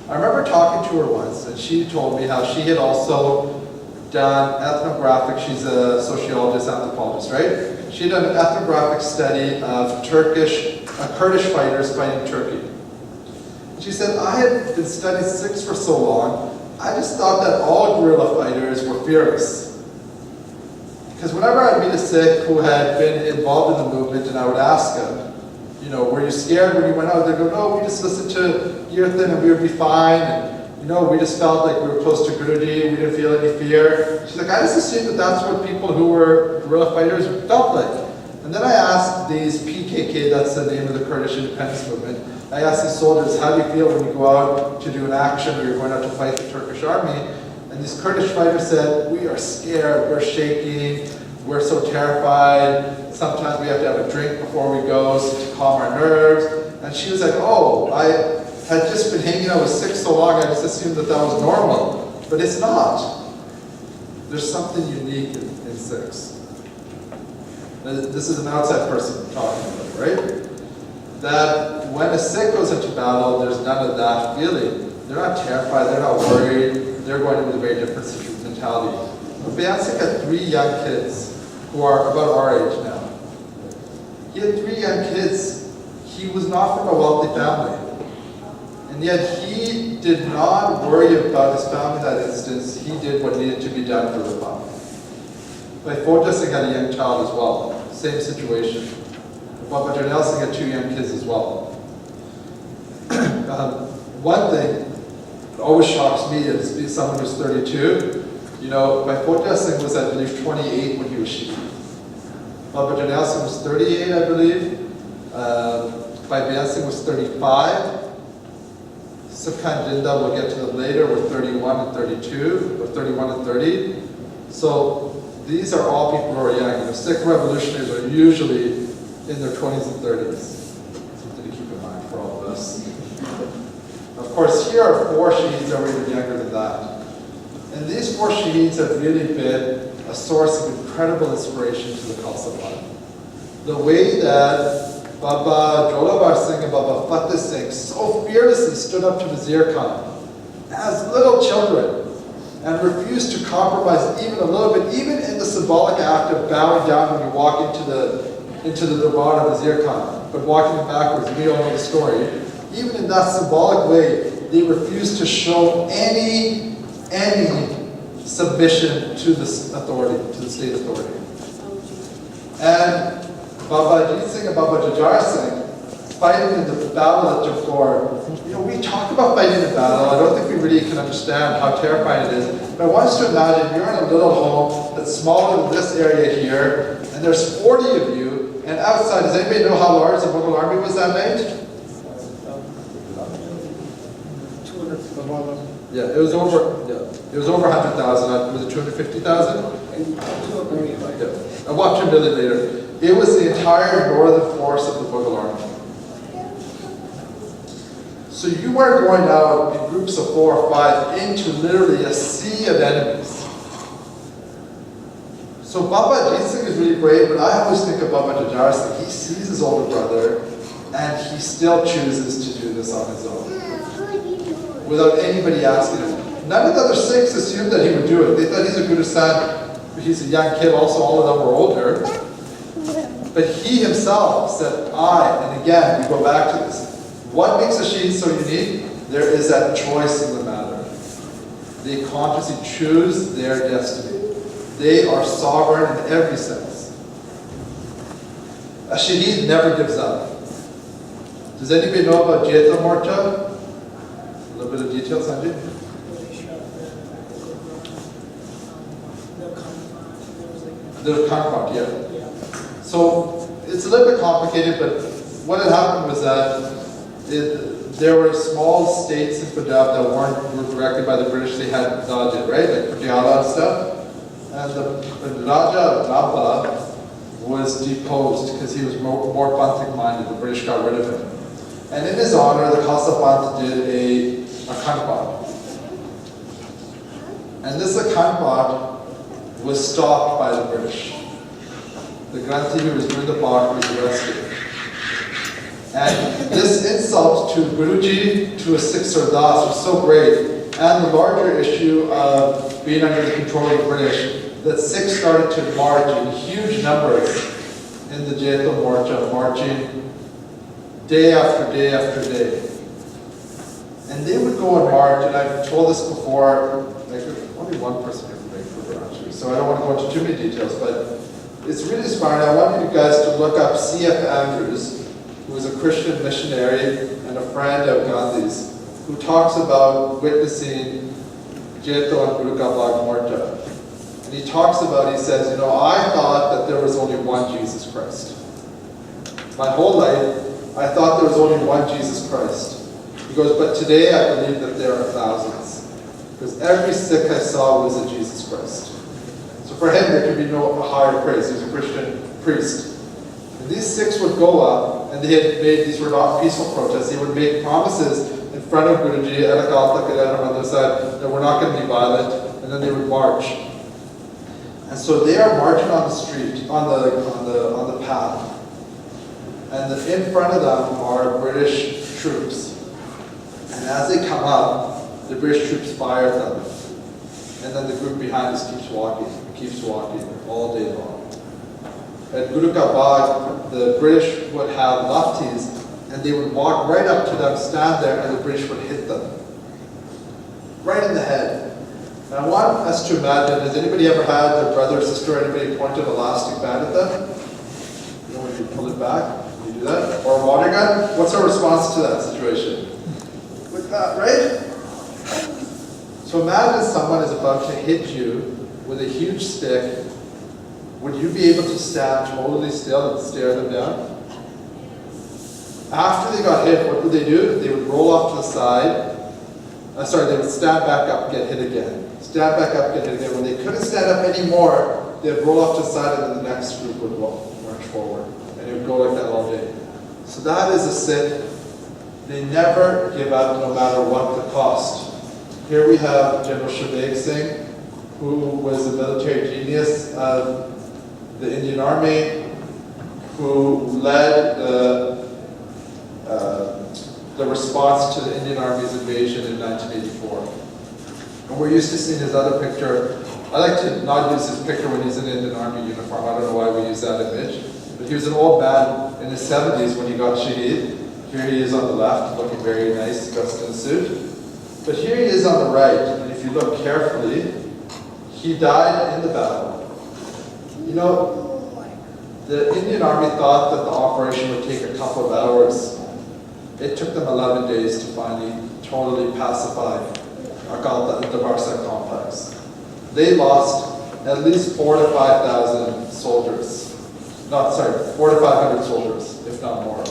[SPEAKER 1] I remember talking to her once, and she told me how she had also done ethnographic, she's a sociologist, anthropologist, right? She had done an ethnographic study of Kurdish fighters fighting Turkey. She said, I had been studying Sikhs for so long, I just thought that all guerrilla fighters were fearless. Because whenever I'd meet a Sikh who had been involved in the movement and I would ask him, you know, were you scared when you went out? They'd go, no, we just listened to Kirtan and we would be fine. And, you know, we just felt like we were close to Gurudi, we didn't feel any fear. She's like, I just assumed that that's what people who were guerrilla fighters felt like. And then I asked these PKK, that's the name of the Kurdish independence movement, I asked these soldiers, how do you feel when you go out to do an action or you're going out to fight the Turkish army? And these Kurdish fighters said, we are scared, we're shaking, we're so terrified. Sometimes we have to have a drink before we go to calm our nerves. And she was like, oh, I had just been hanging out with Sikhs so long, I just assumed that that was normal. But it's not. There's something unique in Sikhs. This is an outside person talking about it, right? That when a Sikh goes into battle, there's none of that feeling. They're not terrified, they're not worried, they're going in with a very different mentality. But Bayan Sikh had 3 young kids who are about our age now. He had 3 young kids. He was not from a wealthy family. And yet he did not worry about his family in that instance. He did what needed to be done for the family. Like Fota Singh had a young child as well. Same situation. Baba Jarnail Singh had 2 young kids as well. One thing that always shocks me is being someone who's 32. You know, my Fota Singh was, I believe, 28 when he was Shahidi. Baba Jarnail Singh was 38, I believe. Bayan Singh was 35. Sukhan Jinda, we'll get to them later, were 31 and 32, or 31 and 30. So these are all people who are young. The Sikh revolutionaries are usually in their 20s and 30s. Something to keep in mind for all of us. Of course, here are 4 Shaheeds that were even younger than that. And these 4 Shaheeds have really been a source of incredible inspiration to the Khalsa Movement. The way that Baba Jolabar Singh and Baba Fateh Singh so fearlessly stood up to Wazir Khan as little children and refused to compromise even a little bit, even in the symbolic act of bowing down when you walk into the Darbar of Wazir Khan, but walking backwards, we all know the story. Even in that symbolic way, they refused to show any submission to this authority, to the state authority. And Baba Ajit Singh and Baba Jujhar Singh fighting in the battle at Jafur. You know, we talk about fighting in battle. I don't think we really can understand how terrifying it is. But I want us to imagine you're in a little home that's smaller than this area here, and there's 40 of you, and outside, does anybody know how large the Mughal army was that night? Yeah, it was over 100,000. Was it 250,000? Yeah. I'll watch a million later. It was the entire northern force of the Mughal army. So you are going out in groups of 4 or 5 into literally a sea of enemies. So Baba Ajit Singh is really brave, but I always think of Baba Jujhar Singh. He sees his older brother, and he still chooses to do this on his own, without anybody asking him. none of the other Sikhs assumed that he would do it. They thought he's a Guru San, he's a young kid, also all of them were older. But he himself said, and again, we go back to this, what makes a Shahidi so unique? There is that choice in the matter. They consciously choose their destiny. They are sovereign in every sense. A Shahid never gives up. Does anybody know about Jeta Morcha? A little bit of detail, Sanjay? The Kanpat, yeah. So it's a little bit complicated, but what had happened was that there were small states in Punjab that were directed by the British. They had Raja, right? Like Patiala and stuff. And the Raja of Nabha was deposed because he was more Panthic minded. The British got rid of him. And in his honor, the Khalsa Panth did a Kanpat. And this Kanpat was stopped by the British. The Granthi who was doing the part was arrested. And this insult to Guruji, to a Sikh Sardas, was so great. And the larger issue of being under the control of the British, that Sikhs started to march in huge numbers in the Jeta Morcha, marching day after day after day. And they would go and march, and I've told this before, like only one person can make Vancouver actually, so I don't want to go into too many details, but it's really inspiring. I want you guys to look up C.F. Andrews, who was a Christian missionary and a friend of Gandhi's, who talks about witnessing Jeto and Guru Ka Bhag Morcha. And he talks about, he says, I thought that there was only one Jesus Christ. My whole life, I thought there was only one Jesus Christ. He goes, but today I believe that there are thousands. Because every Sikh I saw was a Jesus Christ. So for him, there could be no higher praise. He was a Christian priest. And these Sikhs would go up, and they had made, these were not peaceful protests, they would make promises in front of Guruji, and on the other side, that we're not going to be violent, and then they would march. And so they are marching on the street, on the path. And in front of them are British troops. And as they come up, the British troops fire at them. And then the group behind us keeps walking all day long. At Guru Ka Bhag, the British would have lefties, and they would walk right up to them, stand there, and the British would hit them. Right in the head. And I want us to imagine, has anybody ever had their brother or sister or anybody point an elastic band at them? When you pull it back, you do that? Or a water gun? What's our response to that situation? With that, right? So imagine someone is about to hit you with a huge stick. Would you be able to stand totally still and stare them down? After they got hit, what would they do? They would roll off to the side. They would stand back up, get hit again. Stand back up, get hit again. When they couldn't stand up anymore, they'd roll off to the side, and then the next group would march forward. And it would go like that all day. So that is a Sikh. They never give up, no matter what the cost. Here we have General Shahidi Singh, who was a military genius of the Indian Army, who led the response to the Indian Army's invasion in 1984. And we're used to seeing his other picture. I like to not use his picture when he's in an Indian Army uniform. I don't know why we use that image. But he was an old man in his 70s when he got Shahid. Here he is on the left, looking very nice, dressed in a suit. But here he is on the right, and if you look carefully, he died in the battle. The Indian Army thought that the operation would take a couple of hours. It took them 11 days to finally totally pacify the Barsak complex. They lost at least 4,000 to 5,000 soldiers. 400 to 500 soldiers, if not more.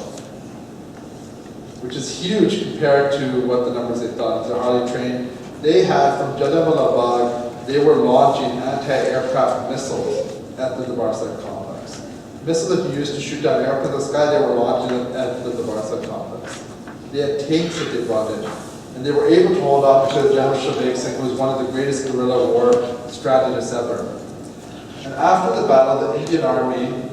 [SPEAKER 1] Which is huge compared to what the numbers they thought. They're highly trained. They had, from Jallianwala Bagh, they were launching anti-aircraft missiles at the Barsak complex. Missiles that you used to shoot down airplanes in the sky, they were launching them at the Barsak complex. They had tanks that they brought in. And they were able to hold off because General Shahidi Singh was one of the greatest guerrilla war strategists ever. And after the battle, the Indian Army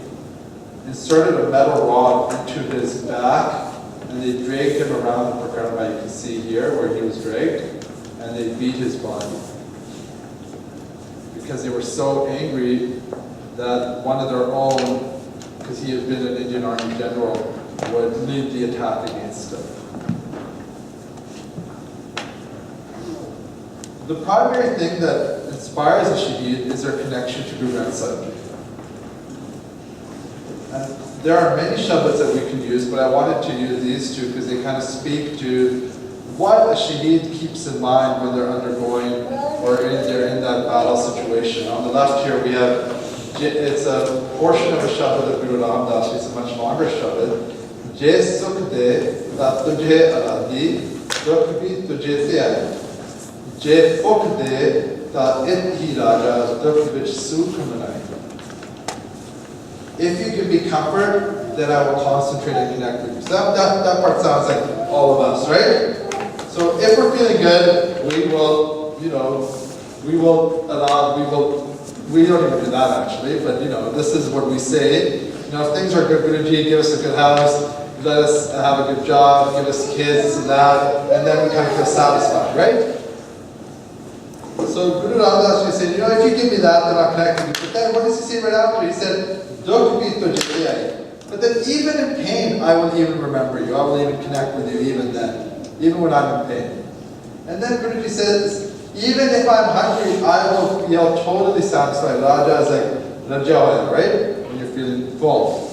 [SPEAKER 1] inserted a metal rod into his back, and they dragged him around the Prakarma. You can see here where he was dragged. and they beat his body. Because they were so angry that one of their own, because he had been an Indian Army general, would lead the attack against him. The primary thing that inspires a Shaheed is their connection to Gurmat Sahib. And there are many shabads that we can use, but I wanted to use these two because they kind of speak to what a Shaheed keeps in mind when they're undergoing or they're in that battle situation. On the left here we have, it's a portion of a shabad of Guru Ram Das, it's a much longer shabad. Je sukh de ta tujhe aradi, dukh bhi tujhe se aaye. Je phukh de ta it hi raja, dukh vich sukh manaye. If you give me comfort, then I will concentrate and connect with you. So that part sounds like all of us, right? So if we're feeling good, we will, we don't even do that actually, but this is what we say. If things are good, Guruji, give us a good house, let us have a good job, give us kids and that, and then we kind of feel satisfied, right? So Guru Ramdas, he said, if you give me that, then I'll connect with you. But then what does he say right after? He said, Dukh bhi tujhe aaye. But then even in pain, I will even remember you. I will even connect with you even then, even when I'm in pain. And then Guruji says, even if I'm hungry, I will feel totally satisfied. Raja is like Raja, right? When you're feeling full.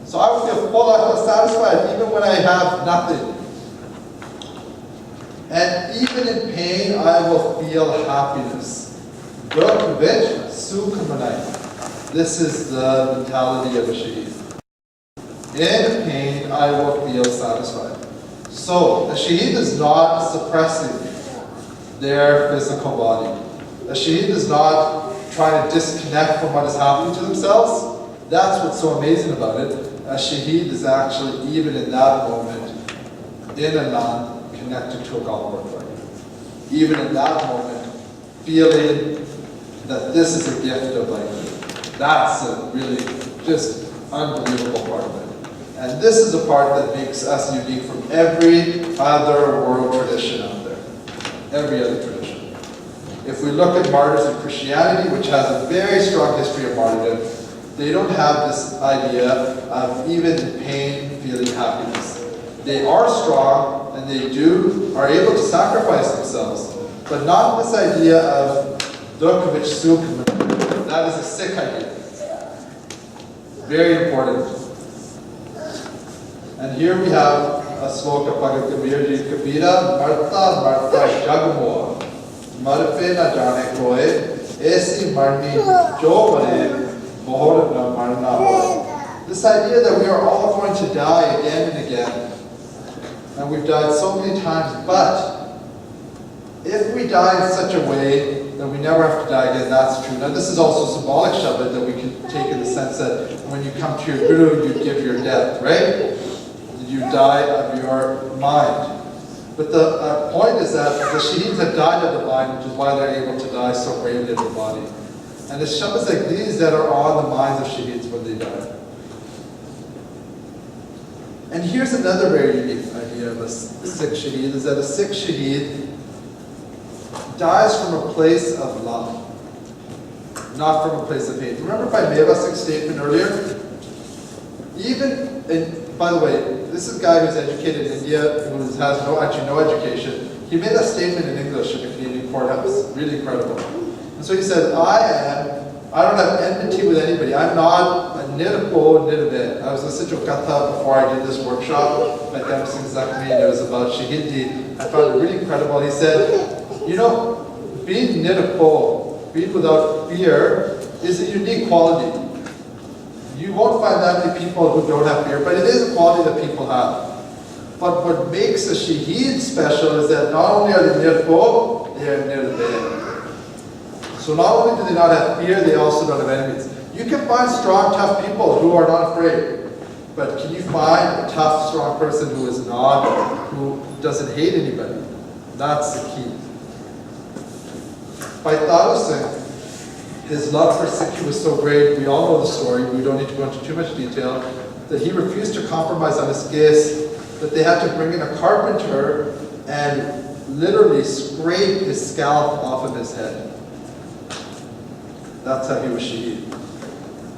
[SPEAKER 1] So I will feel full, I feel satisfied even when I have nothing. And even in pain, I will feel happiness. Dukh vich sukh manaye. This is the mentality of a Shaheed. In pain, I will feel satisfied. So, a Shaheed is not suppressing their physical body. A Shaheed is not trying to disconnect from what is happening to themselves. That's what's so amazing about it. A Shaheed is actually, even in that moment, in a non connected to a God work. Even in that moment, feeling that this is a gift of life. That's a really just unbelievable part of it. And this is a part that makes us unique from every other world tradition out there. Every other tradition. If we look at martyrs in Christianity, which has a very strong history of martyrdom, they don't have this idea of even in pain feeling happiness. They are strong and they are able to sacrifice themselves, but not this idea of dukh vich sukh. That is a Sikh idea. Very important. And here we have a sloka Bhagat Kabir Ji Kabira Marta Marta Jagmoa Marpe na jane koe Aisi marni jo bane Mohor na marna hoye. This idea that we are all going to die again and again. And we've died so many times, but if we die in such a way that we never have to die again, that's true. Now this is also symbolic shabad that we can take in the sense that when you come to your guru, you give your death, right? You die of your mind. But the point is that the Shaheeds have died of the mind, which is why they're able to die so bravely of the body. And it's shabads like these that are on the minds of Shaheeds when they die. And here's another very unique idea of a Sikh Shaheed, is that a Sikh Shaheed dies from a place of love, not from a place of hate. Remember Meva Sikh's statement earlier? By the way, this is a guy who's educated in India, who has no education. He made that statement in English in the Canadian courthouse. Really incredible. And so he said, I don't have enmity with anybody. I'm not a nirpo nirve. I was listening to Katha before I did this workshop by Dharma Singh Zakmi, and it was about Shahidi. I found it really incredible. He said, being nirpo, being without fear, is a unique quality. You won't find that many people who don't have fear, but it is a quality that people have. But what makes a Shaheed special is that not only are they nirpo, they are nirve. So not only do they not have fear, they also don't have enemies. You can find strong, tough people who are not afraid. But can you find a tough, strong person who is not, who doesn't hate anybody? That's the key. By Taro Singh, his love for Sikhi was so great, we all know the story, we don't need to go into too much detail, that he refused to compromise on his case, that they had to bring in a carpenter and literally scraped his scalp off of his head. That's how he was Shahidi.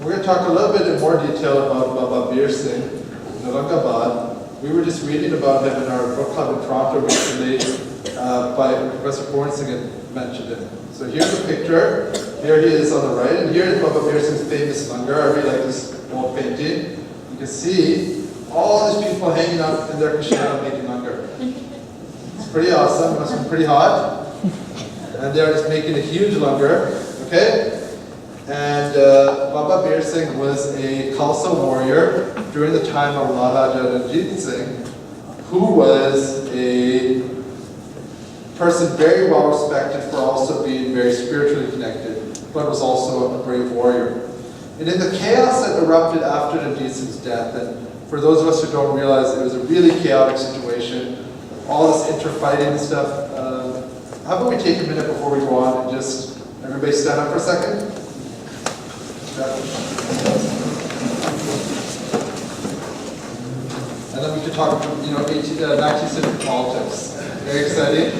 [SPEAKER 1] We're going to talk a little bit in more detail about Baba Bir Singh in Aurangabad. We were just reading about him in our book club in Toronto recently by Professor Bourne Singh had mentioned him. So here's a picture. Here he is on the right, and here is Baba Bir Singh's famous langar. I really like this old painting. You can see all these people hanging out in their kashana making langar. It's pretty awesome. It must be pretty hot. And they're just making a huge langar. Okay? And Baba Bir Singh was a Khalsa warrior during the time of Maharaja Ranjit Singh, who was a person very well respected for also being very spiritually connected, but was also a brave warrior. And in the chaos that erupted after Ranjit Singh's death, and for those of us who don't realize, it was a really chaotic situation, all this interfighting and stuff. How about we take a minute before we go on and just, everybody stand up for a second? And then we could talk, 19th century politics. Very exciting.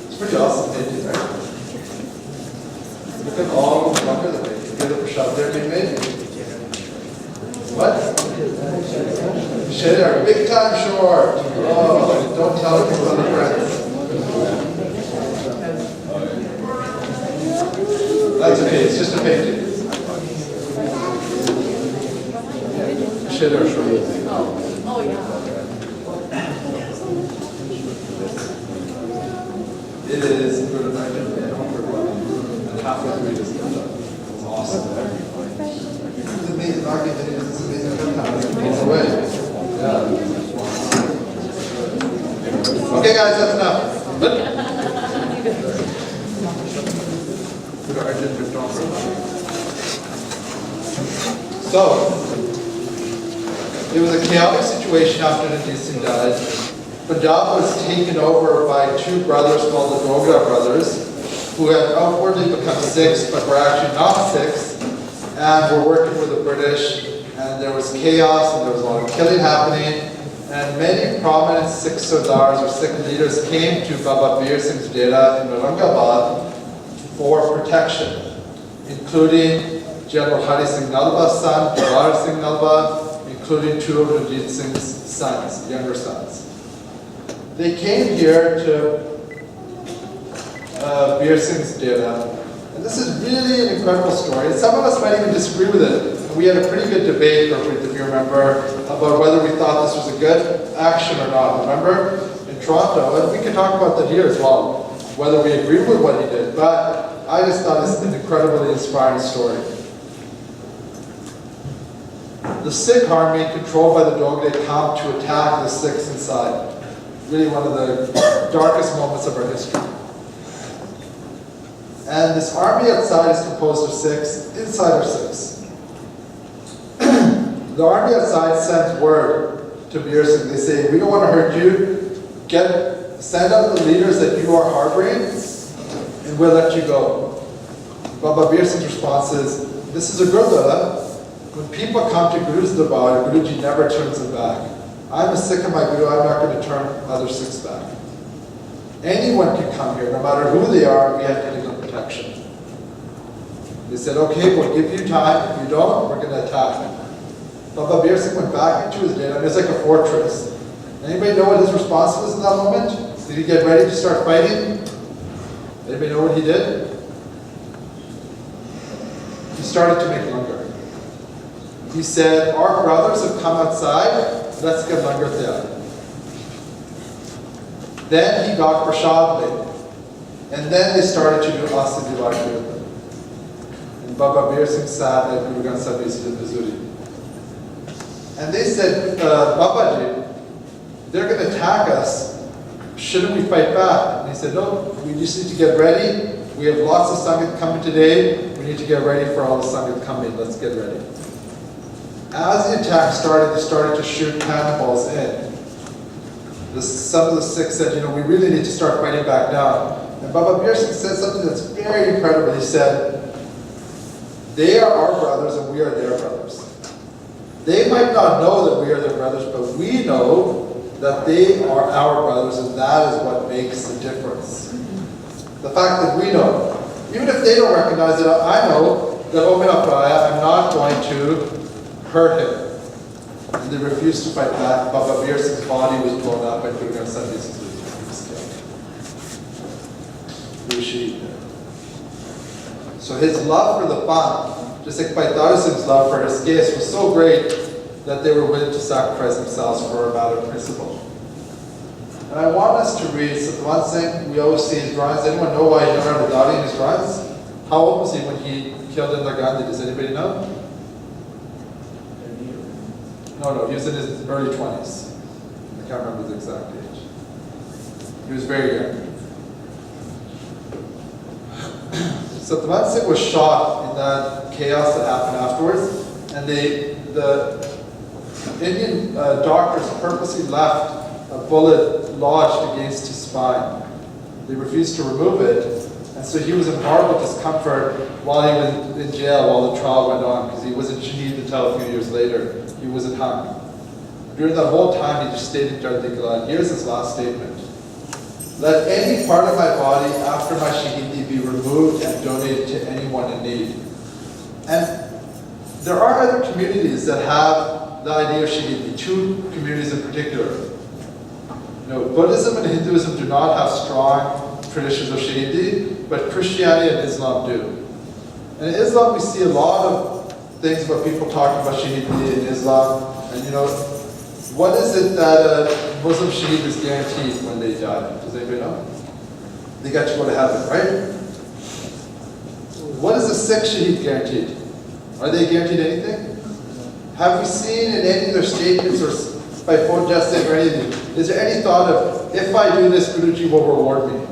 [SPEAKER 1] It's pretty awesome painting, right? Look at all the wonder that they get a shot there being made. What? Share, big time short. Oh, don't tell it to other friends. That's okay, it's just a painting. Share short.
[SPEAKER 3] Oh, yeah.
[SPEAKER 1] It is good. I did halfway through this. It's awesome. It's amazing. It's amazing. It's away. Yeah. Okay, guys, that's enough. So, it was a chaotic situation after Ranjit Singh died. Punjab was taken over by two brothers called the Dogra brothers, who had outwardly become Sikhs, but were actually not Sikhs, and were working with the British, and there was chaos, and there was a lot of killing happening, and many prominent Sikh Sardars or Sikh leaders came to Baba Bir Singh's Dera in Aurangabad for protection, including General Hari Singh Nalba's son, Jawahar Singh Nalba, including two of Ranjit Singh's sons, younger sons. They came here to Bir Singh's Dera. And this is really an incredible story. And some of us might even disagree with it. We had a pretty good debate, if you remember, about whether we thought this was a good action or not. Remember? In Toronto. And we can talk about that here as well, whether we agree with what he did. But I just thought it's an incredibly inspiring story. The Sikh army, controlled by the Dogra, come to attack the Sikhs inside. Really one of the darkest moments of our history. And this army outside is composed of Sikhs, inside are Sikhs. The army outside sends word to Bir Singh. They say, we don't want to hurt you. Send out the leaders that you are harboring, and we'll let you go. Baba Bir Singh's response is, this is a Gurudwara. When people come to Guru's Darbar, Guruji never turns them back. I'm a Sikh of my Guru, I'm not going to turn other Sikhs back. Anyone can come here, no matter who they are, we have to give them protection. They said, okay, we'll give you time. If you don't, we're going to attack. Baba Bir Singh went back into his den, and it was like a fortress. Anybody know what his response was in that moment? Did he get ready to start fighting? Anybody know what he did? He started to make langar. He said, our brothers have come outside, let's get langar there. Then he got prashad made. And then they started to do Asa Diwali. And Baba Bir Singh sat at Guru Granth Sahib in Missouri. And they said, Babaji, they're going to attack us. Shouldn't we fight back? And he said, no, we just need to get ready. We have lots of Sangat coming today. We need to get ready for all the Sangat coming. Let's get ready. As the attack started, they started to shoot cannonballs in. Some of the Sikhs said, we really need to start fighting back now. And Baba Bir Singh said something that's very incredible. He said, they are our brothers and we are their brothers. They might not know that we are their brothers, but we know that they are our brothers, and that is what makes the difference. The fact that we know, even if they don't recognize it, I know that Omina Praya, I'm not going to hurt him. And they refused to fight back. Baba Bir Singh's body was blown up by Guru Granth Sahib Ji's So his love for the Panth, just like Bhai Dara Singh's love for his case, was so great that they were willing to sacrifice themselves for a matter of principle. And I want us to read Satyavan Singh. We always see his drawings. Anyone know why he never had a dadi in his drawings? How old was he when he killed Indira Gandhi? Does anybody know? No, he was in his early 20s. I can't remember his exact age. He was very young. Satyavan Singh was shot in that chaos that happened afterwards, and the Indian doctors purposely left a bullet lodged against his spine. They refused to remove it, and so he was in horrible discomfort while he was in jail while the trial went on, because he wasn't shaheed until a few years later. He wasn't hung. During that whole time, he just stayed in Jardikala. Here's his last statement. Let any part of my body after my Shahidi be removed and donated to anyone in need. And there are other communities that have the idea of Shahidi, two communities in particular. Buddhism and Hinduism do not have strong traditions of Shahidi, but Christianity and Islam do. And in Islam, we see a lot of things about people talking about Shahidi in Islam. And what is it that a Muslim Shaheed is guaranteed when they die? Does anybody know? They get to go to heaven, right? What is a Sikh Shaheed guaranteed? Are they guaranteed anything? Have we seen in any of their statements or by phone jesting or anything, is there any thought of, if I do this, Guruji will reward me?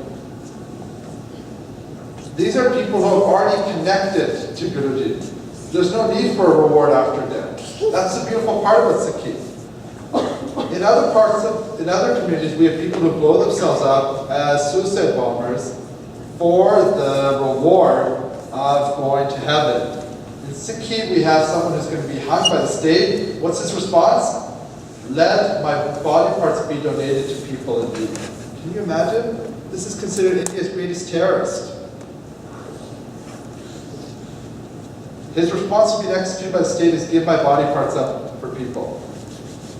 [SPEAKER 1] These are people who have already connected to Guruji. There's no need for a reward after death. That's the beautiful part about Sikhi. In other communities, we have people who blow themselves up as suicide bombers for the reward of going to heaven. In Sikhi, we have someone who's going to be hung by the state. What's his response? Let my body parts be donated to people in need. Can you imagine? This is considered India's greatest terrorist. His response to being executed by the state is give my body parts up for people.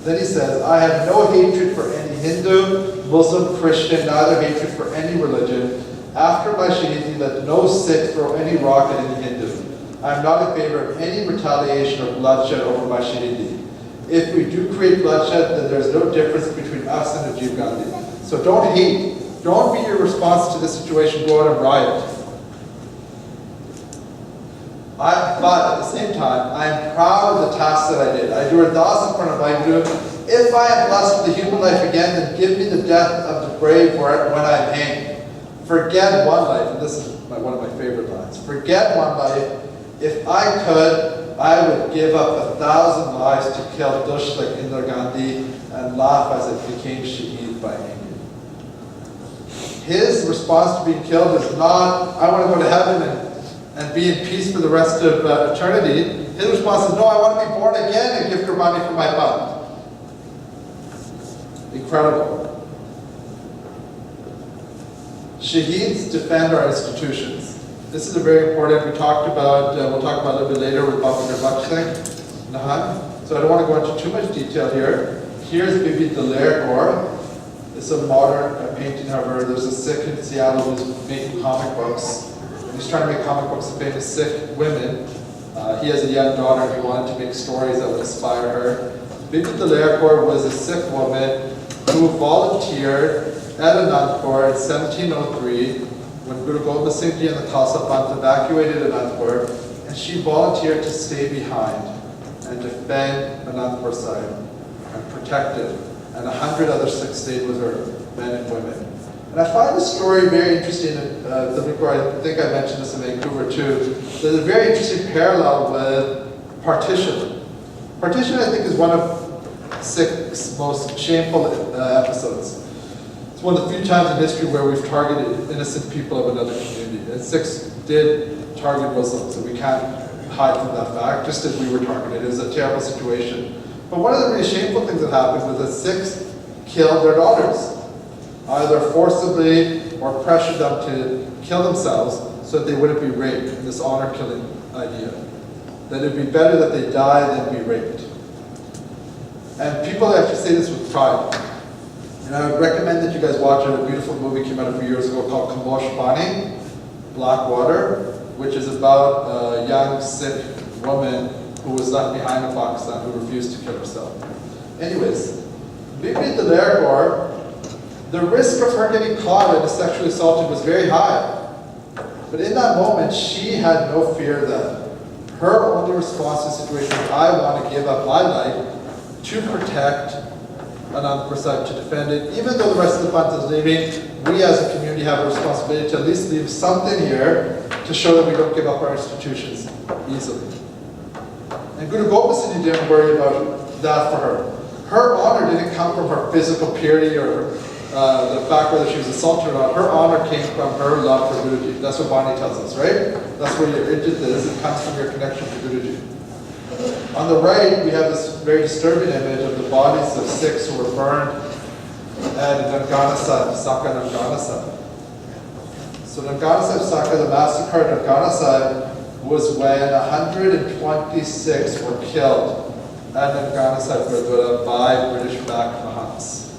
[SPEAKER 1] Then he says, I have no hatred for any Hindu, Muslim, Christian, neither hatred for any religion. After my Shahidi, let no Sikh throw any rock at any Hindu. I am not in favor of any retaliation or bloodshed over my Shahidi. If we do create bloodshed, then there's no difference between us and Rajiv Gandhi. So don't hate. Don't be your response to this situation, go out and riot. But at the same time, I am proud of the task that I did. I do ardas in front of Vaheguru. If I am blessed with a human life again, then give me the death of the brave when I am hanged. Forget one life, and this is one of my favorite lines. Forget one life. If I could, I would give up 1,000 lives to kill Dush like Indira Gandhi and laugh as it became Shaheed by hanging. His response to being killed is not, I want to go to heaven and be in peace for the rest of eternity. His response is, no, I want to be born again and give Gurmat for my Panth. Incredible. Shaheeds defend our institutions. This is a very important, we'll talk about a little bit later with Baba Gurmat Singh, Nahan. So I don't want to go into too much detail here. Here's Bibi Daler Kaur. It's a modern painting, however. There's a Sikh in Seattle who's making comic books. He's trying to make comic books of famous Sikh women. He has a young daughter who wanted to make stories that would inspire her. Bibi Daler Kaur was a Sikh woman who volunteered at Anandpur in 1703 when Guru Gobind Singh Ji and the Khalsa Panth evacuated Anandpur, and she volunteered to stay behind and defend Anandpur Sahib and protect it. And 100 other Sikhs stayed with her, men and women. And I find this story very interesting. I think I mentioned this in Vancouver too. There's a very interesting parallel with partition. Partition, I think, is one of Sikh's most shameful episodes. It's one of the few times in history where we've targeted innocent people of another community. And 6 did target Muslims, and we can't hide from that fact, just as we were targeted. It was a terrible situation. But one of the really shameful things that happened was that 6 killed their daughters, either forcibly or pressured them to kill themselves so that they wouldn't be raped, in this honor killing idea. That it'd be better that they die than be raped. And people actually say this with pride. And I would recommend that you guys watch a beautiful movie came out a few years ago called Kamosh Bani, Black Water, which is about a young Sikh woman who was left behind in Pakistan who refused to kill herself. Anyways, Bibi Dalergor, the risk of her getting caught and sexually assaulted was very high. But in that moment, she had no fear that her only response to the situation was, I want to give up my life to protect Anand Prasad, to defend it. Even though the rest of the Panth is leaving, we as a community have a responsibility to at least leave something here to show that we don't give up our institutions easily. And Guru Gobind Singh didn't worry about that for her. Her honor didn't come from her physical purity or the fact whether she was assaulted or not. Her honor came from her love for Guruji. That's what Bani tells us, right? That's where your ijjat is. It comes from your connection to Guruji. On the right, we have this very disturbing image of the bodies of 6 who were burned at Nangana Sahib, Saka Nangana Sahib. So Nangana Sahib Saka, the massacre at Nangana Sahib, was when 126 were killed at Nangana Sahib Gurdwara by British-backed Mahants.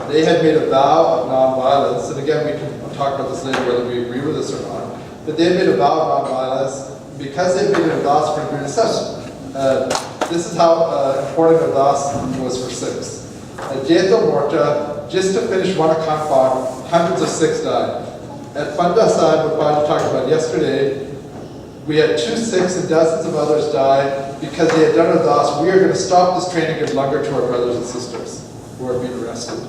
[SPEAKER 1] They had made a vow of non-violence, and again, we can talk about this later whether we agree with this or not, but they had made a vow of non-violence because they made an ardas for Guru Sahib. This is how important ardas was for 6. At Jeto Morcha, just to finish one account farm, hundreds of 6 died. At Funda Sahib, what Baji talked about yesterday, we had 2 Sikhs and dozens of others die because they had done ardas. We are going to stop this train and give langar to our brothers and sisters who are being arrested.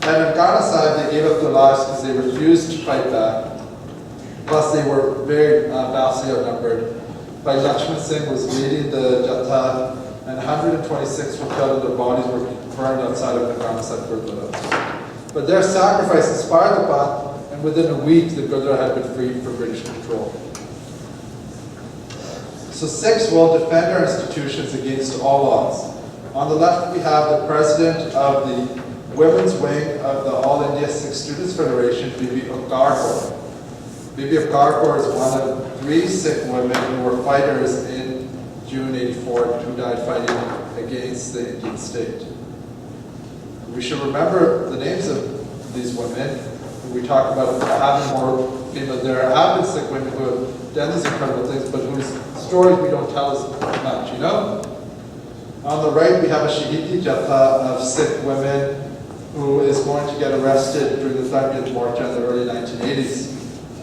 [SPEAKER 1] At Nangana Sahib, they gave up their lives because they refused to fight back. Plus, they were very vastly outnumbered. Bhai Lakshman Singh was leading the Jatha, and 126 were killed and their bodies were burned outside of Nangana Sahib Gurdwara. But their sacrifice inspired the Panth, and within a week, the Gurdwara had been freed from British control. So 6 will defend our institutions against all odds. On the left, we have the president of the women's wing of the All India Sikh Students Federation, Bibi Upkarkar. Bibi Upkarkar is one of 3 Sikh women who were fighters in June '84 who died fighting against the Indian state. We should remember the names of these women. We talk about having more female. There have been Sikh women who have done these incredible things, but whose stories we don't tell as much, you know? On the right, we have a Shahidi Jatha of Sikh women who is going to get arrested during the 30th Morcha in the early 1980s.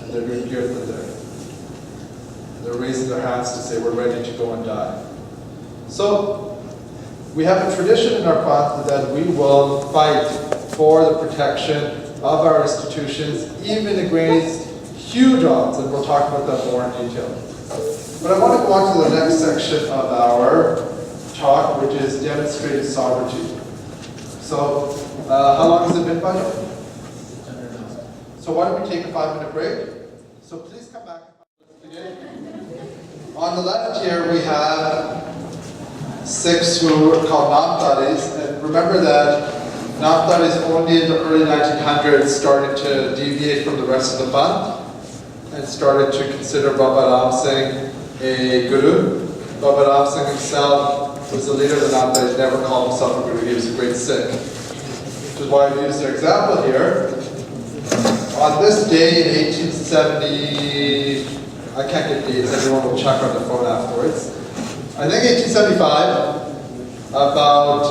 [SPEAKER 1] And they're doing kirtan there. They're raising their hands to say, we're ready to go and die. So, we have a tradition in our Panth that we will fight for the protection of our institutions, even against huge odds, and we'll talk about that more in detail. But I want to go on to the next section of our talk, which is demonstrated sovereignty. So, how long has it been, buddy? So why don't we take a 5-minute break? So please come back. On the left here we have 6 who are called Namtaris, and remember that Namtaris only in the early 1900s started to deviate from the rest of the Panth and started to consider Baba Ram Singh a guru. Baba Ram Singh himself was the leader of the Namtaris, never called himself a guru, he was a great Sikh. Which is why I use their example here. On this day in 1870, I can't get dates, everyone will check on the phone afterwards. I think 1875, about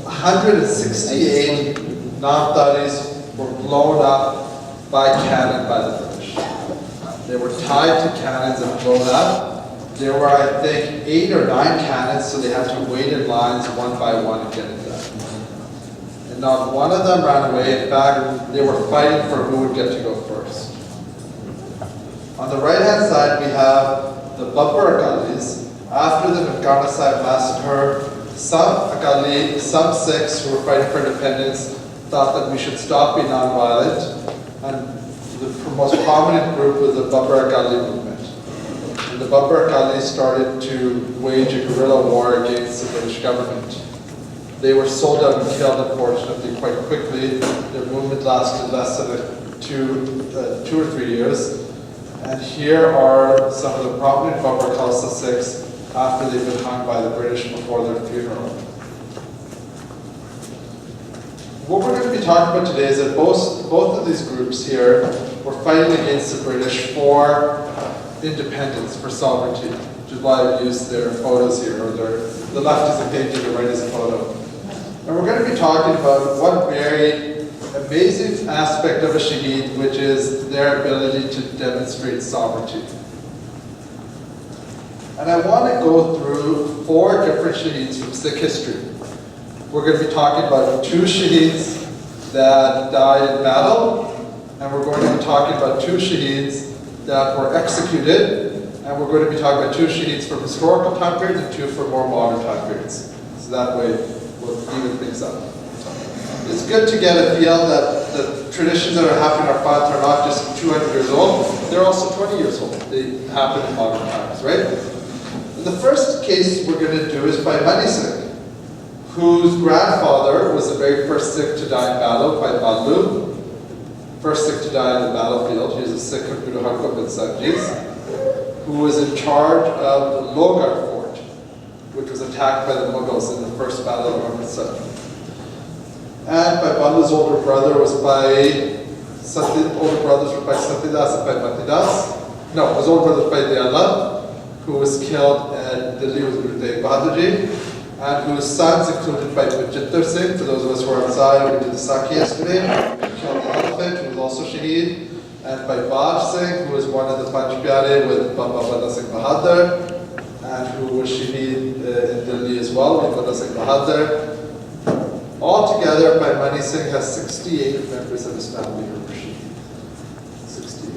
[SPEAKER 1] 168 Namtaris were blown up by cannon by the British. They were tied to cannons and blown up. There were, I think, 8 or 9 cannons, so they had to wait in lines one by one and get it done. And not one of them ran away. In fact, they were fighting for who would get to go first. On the right-hand side, we have the Babbar Akalis. After the Nangana Sahib massacre, some Akali, some Sikhs who were fighting for independence thought that we should stop being nonviolent, and the most prominent group was the Babbar Akali movement. And the Babbar Akali started to wage a guerrilla war against the British government. They were sold out and killed, unfortunately, quite quickly. Their movement lasted less than 2 or 3 years. And here are some of the prominent Babbar Khalsa Sikhs after they've been hung by the British before their funeral. What we're going to be talking about today is that both of these groups here were fighting against the British for independence, for sovereignty, which is why I've used their photos here, or the left is a painting, the right is a photo. And we're going to be talking about one very amazing aspect of a Shaheed, which is their ability to demonstrate sovereignty. And I want to go through 4 different Shaheeds from Sikh history. We're going to be talking about 2 Shaheeds that died in battle, and we're going to be talking about 2 Shaheeds that were executed, and we're going to be talking about 2 Shaheeds from historical time periods and 2 from more modern time periods. So that way we'll even things up. It's good to get a feel that the traditions that are happening in our faths are not just 200 years old, they're also 20 years old. They happen in modern times, right? And the first case we're going to do is by Mani Singh, whose grandfather was the very first Sikh to die in battle, by Ballu. First Sikh to die in the battlefield. He was a Sikh of Guru Hargobind Sahib Ji's, who was in charge of the Logar fort, which was attacked by the Mughals in the first battle of Amritsar. And by Ballu's older brother was by older brothers were by Satyadas and by Matidas. No, his older brother was by Dayala, who was killed at Delhi with Guru Tegh Bahadur Ji, and whose sons included by Bajinder Singh, for those of us who are outside, we did the Sakhi yesterday, killed the elephant, who was also Shaheed, and by Baj Singh, who was one of the Panch Pyare with Baba Banda Singh Bahadur, and who was Shaheed in Delhi as well, with Banda Singh Bahadur. Altogether, by Mani Singh has 68 members of his family who were Shaheed. 68.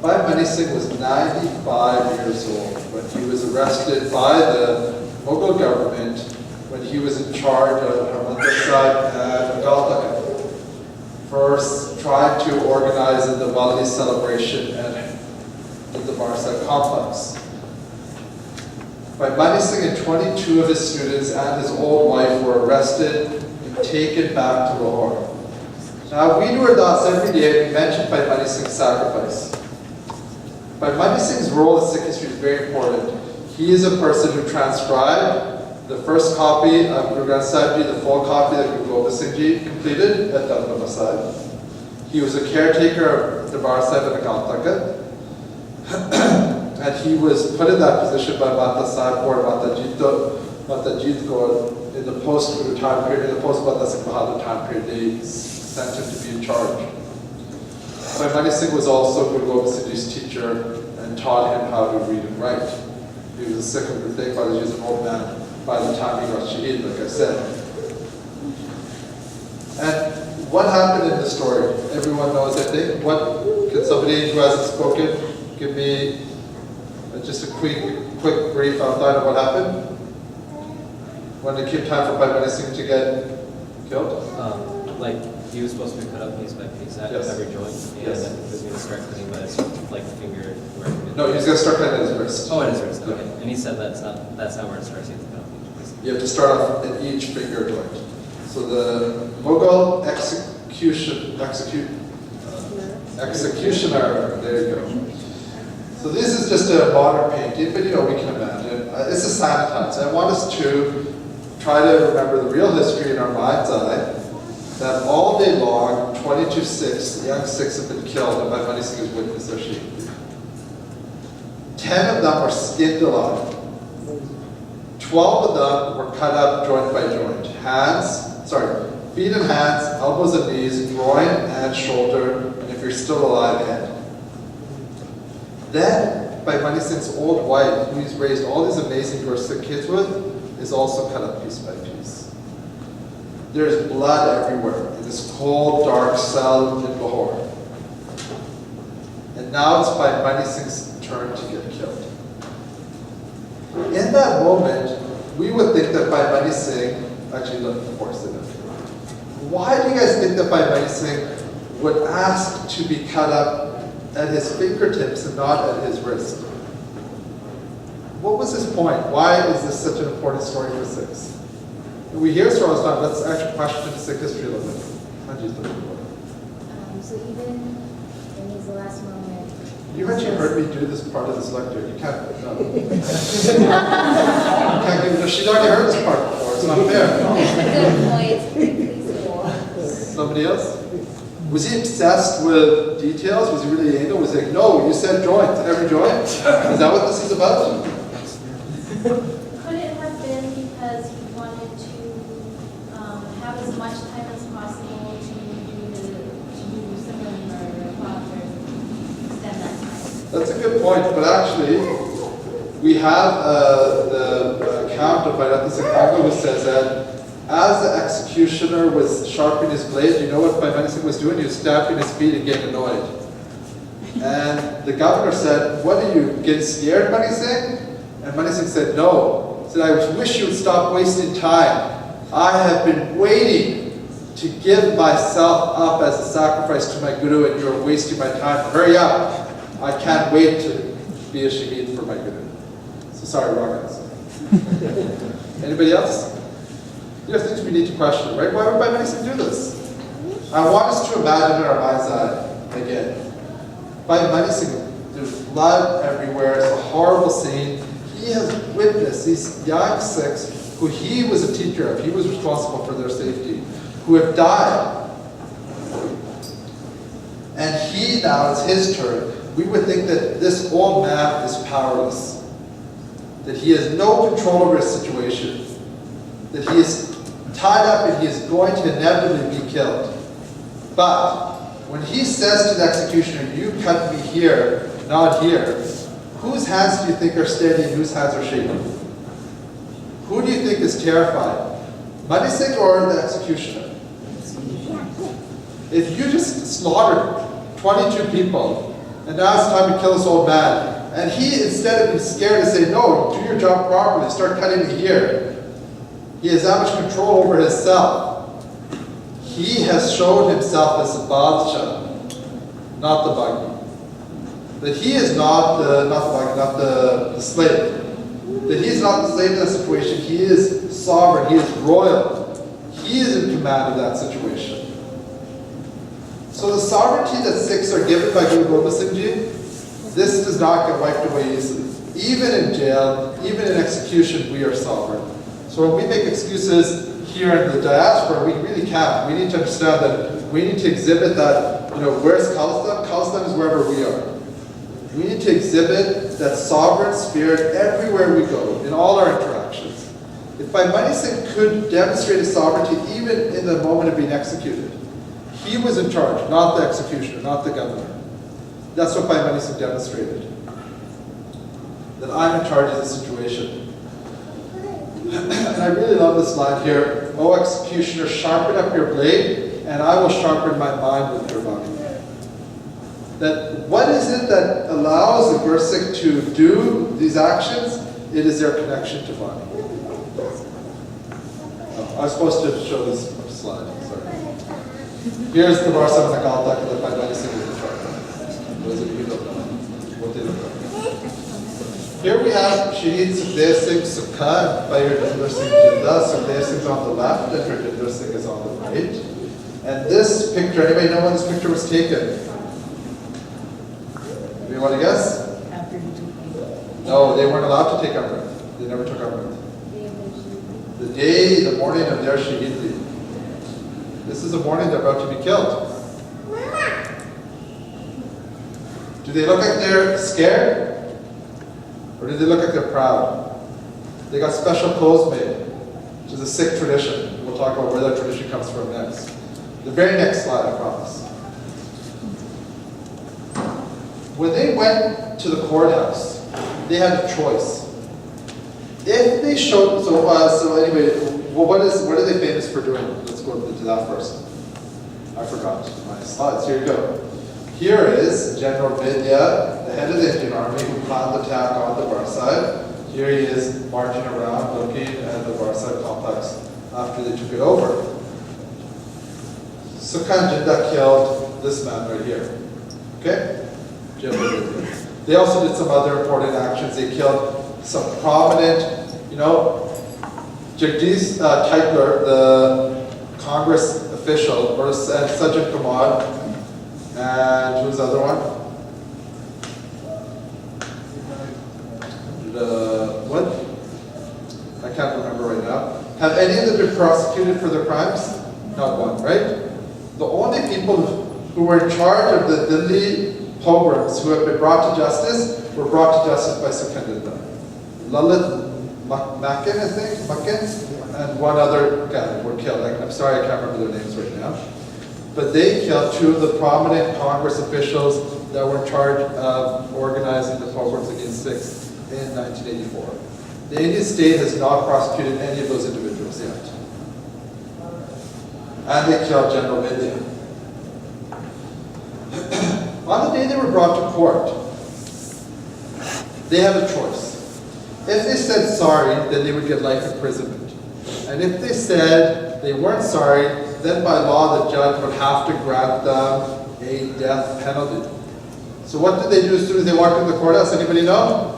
[SPEAKER 1] Bhai Mani Singh was 95 years old when he was arrested by the Mughal government when he was in charge of Harmandir Sahib and Galtaka for trying to organize the Diwali celebration at the Darbar Sahib complex. By Mani Singh and 22 of his students and his old wife were arrested and taken back to Lahore. Now we do our das every day and we mention Bhai Mani Singh's sacrifice. But Mani Singh's role in Sikh history is very important. He is a person who transcribed the first copy of Guru Granth Sahib Ji, the full copy that Guru Gobind Singh Ji completed at Dalbaba Sahib. He was a caretaker of Darbar Sahib and Akaltaka. And he was put in that position by Mata Sahib or Mata Jit Kaur in the post-Guru time period, in the post-Banda Singh Bahadur time period. They sent him to be in charge. Bhai Mani Singh was also Guru Gobind Singh Ji's teacher and taught him how to read and write. He was a Sikh of Guru Tegh Bahadur. He was an old man by the time he got Shaheed, like I said. And what happened in the story? Everyone knows, I think. Can somebody who hasn't spoken give me just a quick brief outline of what happened? When it came time for Bhai Mani Singh to get killed?
[SPEAKER 5] Like, he was supposed to be cut up piece by piece at
[SPEAKER 1] Yes.
[SPEAKER 5] every joint, and
[SPEAKER 1] Yes.
[SPEAKER 5] then he was going to start cutting by his like finger. Where
[SPEAKER 1] No, he's going to start cutting at his wrist.
[SPEAKER 5] Oh, at his wrist. Okay, and he said that's not where it starts. You have to cut off each piece.
[SPEAKER 1] You have to start off at each finger joint. So the Mughal executioner, there you go. So this is just a modern painting, but you know, we can imagine. This is sanitized. I want us to try to remember the real history in our mind's eye, that all day long, 22 Sikhs, young Sikhs have been killed, and Bhai Mani Singh has witnessed their Shaheed. 10 of them were skinned alive. 12 of them were cut up joint by joint. Feet and hands, elbows and knees, groin and shoulder, and if you're still alive, head. Then, Bhai Mani Singh's old wife, who he's raised all these amazing Gursikh kids with, is also cut up piece by piece. There's blood everywhere in this cold, dark cell in Lahore. And now it's Bhai Mani Singh's turn to get killed. In that moment, we would think that by Mani Singh, actually look, of course they don't. Why do you guys think that by Mani Singh would ask to be cut up at his fingertips and not at his wrist? What was his point? Why is this such an important story for Sikhs? We hear stories now, let's actually question Sikh history a little bit.
[SPEAKER 6] So even in his last moment.
[SPEAKER 1] You actually heard me do this part of this lecture. You can't, no. You can't give, she's already heard this part before, it's not fair.
[SPEAKER 6] Good point. Please go on.
[SPEAKER 1] Somebody else? Was he obsessed with details? Was he really anal? Was he like, no, you said joint, every joint? Is that what this is about?
[SPEAKER 7] Could it have been because he wanted to have as much time as possible to do similar thoughts or extend that time?
[SPEAKER 1] That's a good point, but actually, we have the account of Bhairati Singh Congo who says that as the executioner was sharpening his blade, you know what Bhairati Singh was doing? He was stamping his feet and getting annoyed. And the governor said, what are you, getting scared, Mani Singh? And Mani Singh said, no. He said, I wish you would stop wasting time. I have been waiting to give myself up as a sacrifice to my guru and you're wasting my time. Hurry up. I can't wait to be a Shahid for my guru. So sorry, wrong answer. Anybody else? There are things we need to question, right? Why would Mani Singh do this? I want us to imagine in our mind's eye again. By Mani Singh, there's blood everywhere. It's a horrible scene. He has witnessed these young Sikhs who he was a teacher of, he was responsible for their safety, who have died. And he now, it's his turn. We would think that this old man is powerless, that he has no control over his situation, that he is tied up and he is going to inevitably be killed. But when he says to the executioner, you cut me here, not here, whose hands do you think are steady and whose hands are shaking? Who do you think is terrified? Mani Singh or the executioner? If you just slaughtered 22 people, and now it's time to kill this old man, and he, instead of being scared to say, no, do your job properly, start cutting me here, he has that much control over himself. He has shown himself as the Badshah, not the Bhagni. That he is not the slave. That he is not the slave in that situation. He is sovereign. He is royal. He is in command of that situation. So the sovereignty that Sikhs are given by Guru Gurmat Singh Ji, this does not get wiped away easily. Even in jail, even in execution, we are sovereign. So when we make excuses here in the diaspora, we really can't. We need to understand that we need to exhibit that, where's Khalistan? Khalistan is wherever we are. We need to exhibit that sovereign spirit everywhere we go, in all our interactions. If Bhai Mani Singh could demonstrate his sovereignty even in the moment of being executed, he was in charge, not the executioner, not the governor. That's what Bhai Mani Singh demonstrated. That I'm in charge of the situation. And I really love this line here. O executioner, sharpen up your blade, and I will sharpen my mind with your body. That what is it that allows the Gursik to do these actions? It is their connection to body. Oh, I was supposed to show this slide, sorry. Here's the Varsa Nakalta that Bhai Mani Singh is in charge of. Those of you who don't know what they look like. Here we have Shahid Sukhdev Singh Sukha and Bhairatinder Singh Jinda. Sukhdev Singh is on the left and Bhairatinder Singh is on the right. And this picture, anybody know when this picture was taken? You want to guess?
[SPEAKER 3] After you took me.
[SPEAKER 1] No, they weren't allowed to take Amrit. They never took Amrit. The morning of their Shahidi. This is the morning they're about to be killed. Do they look like they're scared? Or do they look like they're proud? They got special clothes made, which is a Sikh tradition. We'll talk about where that tradition comes from next. The very next slide, I promise. When they went to the courthouse, they had a choice. If they showed, so anyway, well, what are they famous for doing? Let's go into that first. I forgot my slides. Here you go. Here is General Vidya, the head of the Indian Army, who planned the attack on the Bar side. Here he is marching around looking at Mosque complex after they took it over. Sukhan Jinda killed this man right here. Okay? They also did some other important actions. They killed some prominent, Jagdish Titler, the Congress official, or Sajid Kumar, and who's the other one? What? I can't remember right now. Have any of them been prosecuted for their crimes? Not one, right? The only people who were in charge of the Delhi pogroms who have been brought to justice were brought to justice by Sukhandinda. Lalit Makin, I think, and one other guy were killed. I'm sorry, I can't remember their names right now. But they killed two of the prominent Congress officials that were in charge of organizing the pogroms against Sikhs in 1984. The Indian state has not prosecuted any of those individuals yet. And they killed General Vidya. On the day they were brought to court, they had a choice. If they said sorry, then they would get life imprisonment. And if they said they weren't sorry, then by law the judge would have to grant them a death penalty. So what did they do as soon as they walked into the courthouse? Anybody know?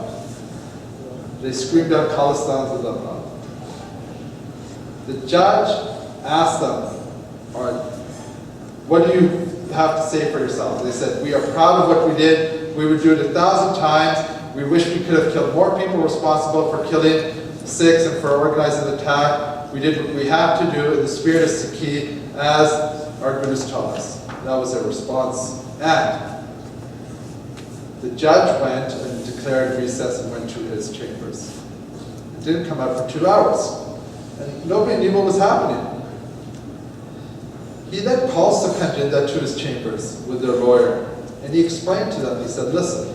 [SPEAKER 1] They screamed out Khalistan Zindabad. The judge asked them, all right, what do you have to say for yourselves? They said, we are proud of what we did. We would do it 1,000 times. We wish we could have killed more people responsible for killing Sikhs and for organizing the attack. We did what we had to do in the spirit of Sikhi as our Gurus taught us. That was their response. And the judge went and declared recess and went to his chambers. It didn't come out for 2 hours. And nobody knew what was happening. He then called Sukhan Jinda to his chambers with their lawyer. And he explained to them, he said, listen,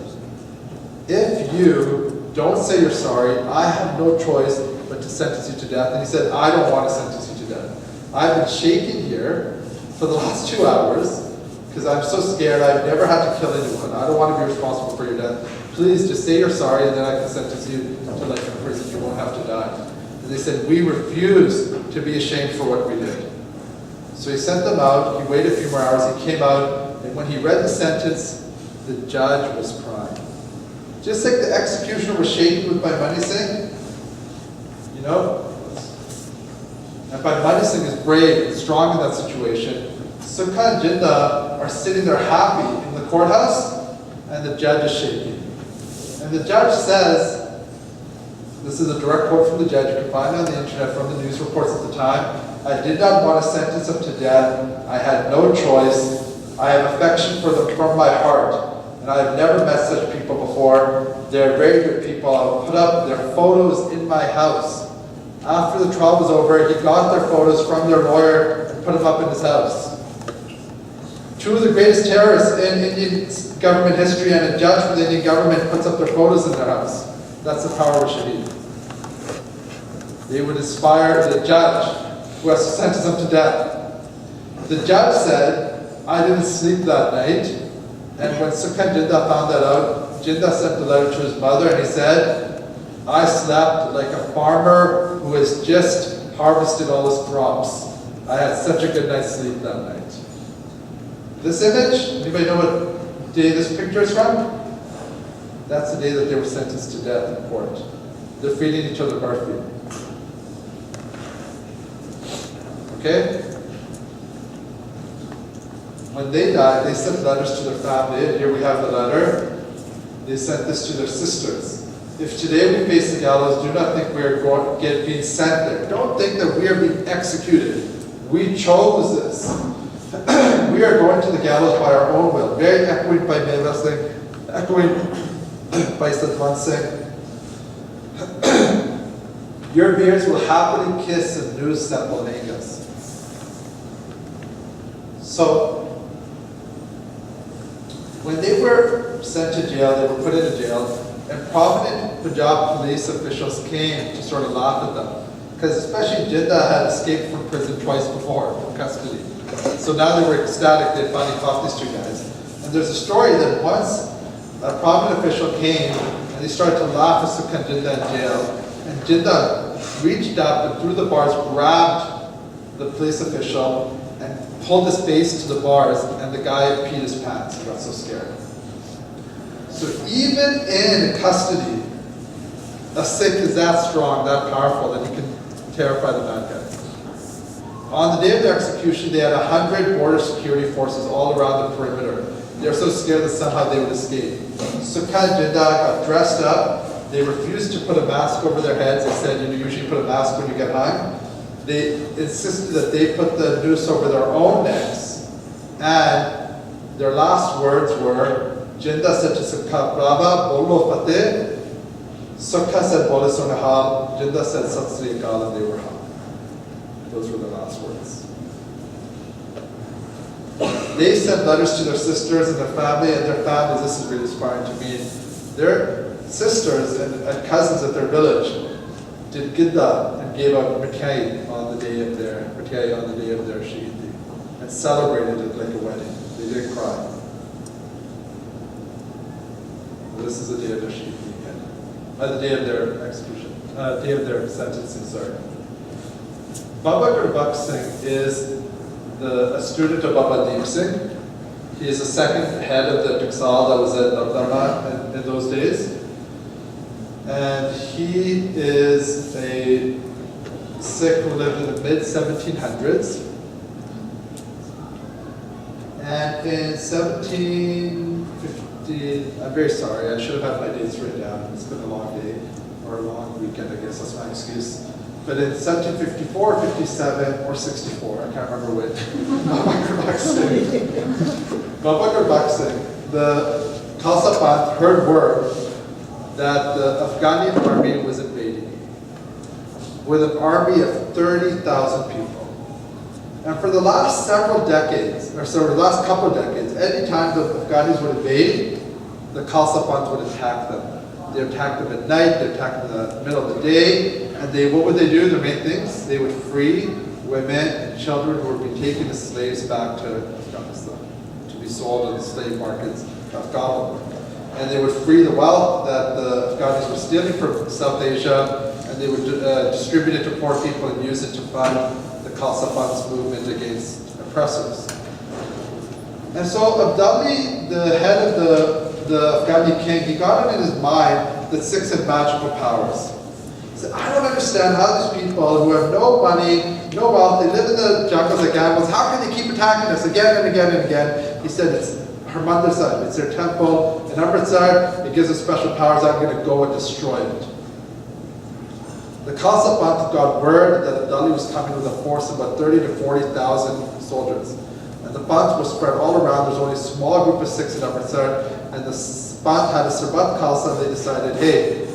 [SPEAKER 1] if you don't say you're sorry, I have no choice but to sentence you to death. And he said, I don't want to sentence you to death. I've been shaking here for the last 2 hours because I'm so scared. I've never had to kill anyone. I don't want to be responsible for your death. Please just say you're sorry and then I can sentence you to life in prison. You won't have to die. And they said, we refuse to be ashamed for what we did. So he sent them out. He waited a few more hours. He came out. And when he read the sentence, the judge was crying. Just like the executioner was shaken with Bhai Singh, and Bhai Singh is brave and strong in that situation. Sukhan Jinda are sitting there happy in the courthouse, and the judge is shaking. And the judge says, this is a direct quote from the judge, you can find it on the internet from the news reports at the time, I did not want to sentence him to death. I had no choice. I have affection for them from my heart. And I have never met such people before. They're very good people. I'll put up their photos in my house. After the trial was over, he got their photos from their lawyer and put them up in his house. Two of the greatest terrorists in Indian government history, and a judge for the Indian government puts up their photos in their house. That's the power of Shahidi. They would inspire the judge who has to sentence them to death. The judge said, I didn't sleep that night. And when Sukhan Jinda found that out, Jinda sent the letter to his mother and he said, I slept like a farmer who has just harvested all his crops. I had such a good night's sleep that night. This image, anybody know what day this picture is from? That's the day that they were sentenced to death in court. They're feeding each other barfi. Okay? When they died, they sent letters to their family, and here we have the letter. They sent this to their sisters. If today we face the gallows, do not think we are being sent there. Don't think that we are being executed. We chose this. We are going to the gallows by our own will. Very echoing by Meva Singh, echoing by Satwan Singh. Your beards will happily kiss and noose that will hang us. So, when they were sent to jail, they were put into jail, and prominent Punjab police officials came to sort of laugh at them. Because especially Jinda had escaped from prison twice before, from custody. So now they were ecstatic they finally caught these two guys. And there's a story that once a prominent official came, and they started to laugh at Sukhan Jinda in jail. And Jinda reached up and through the bars grabbed the police official and pulled his face to the bars, and the guy peed his pants. He got so scared. So even in custody, a Sikh is that strong, that powerful, that he can terrify the bad guy. On the day of their execution, they had 100 border security forces all around the perimeter. They were so scared that somehow they would escape. So Jinda got dressed up. They refused to put a mask over their heads. They said, you usually put a mask when you get hung. They insisted that they put the noose over their own necks. And their last words were, Jinda said to Sukha, Brava, Bolo Fateh. Sukha said, Bole Sonahal. Jinda said, Sat Sri Akal, and they were hung. Those were the last words. They sent letters to their sisters and their family, and their families, this is really inspiring to me, their sisters and cousins at their village did gidda and gave out mithai on the day of their Shahidi and celebrated it like a wedding. They didn't cry. This is the day of their Shahidi again. The day of their execution, day of their sentencing, sorry. Baba Gurmat Singh is a student of Baba Deep Singh. He is the second head of the Tiksal that was at Navdharma in those days. And he is a Sikh who lived in the mid-1700s. And in 1750, I'm very sorry, I should have had my dates written down. It's been a long day, or a long weekend, I guess, that's my excuse. But in 1754, 57, or 64, I can't remember which, Baba Gurmat Singh, the Khalsa Panth heard word that the Afghani army was invading with an army of 30,000 people. And for the last several decades, or sorry, the last couple of decades, any time the Afghanis would invade, the Khalsa Panth would attack them. They attacked them at night, they attacked them in the middle of the day, and what would they do? Their main things, they would free women and children who were being taken as slaves back to Afghanistan to be sold in the slave markets of Afghanistan. And they would free the wealth that the Afghanis were stealing from South Asia, and they would distribute it to poor people and use it to fund the Khalsa Panth's movement against oppressors. And so Abdali, the head of the Afghani king, he got it in his mind that Sikhs had magical powers. He said, I don't understand how these people who have no money, no wealth, they live in the jungles like animals, how can they keep attacking us again and again and again? He said, it's Harmandir Sahib, it's their temple in Amritsar, it gives us special powers, I'm going to go and destroy it. The Khalsa Panth got word that Abdali was coming with a force of about 30 to 40,000 soldiers. And the Panth was spread all around, there's only a small group of Sikhs in Amritsar, and the Panth had a Sarbat Khalsa, and they decided, hey,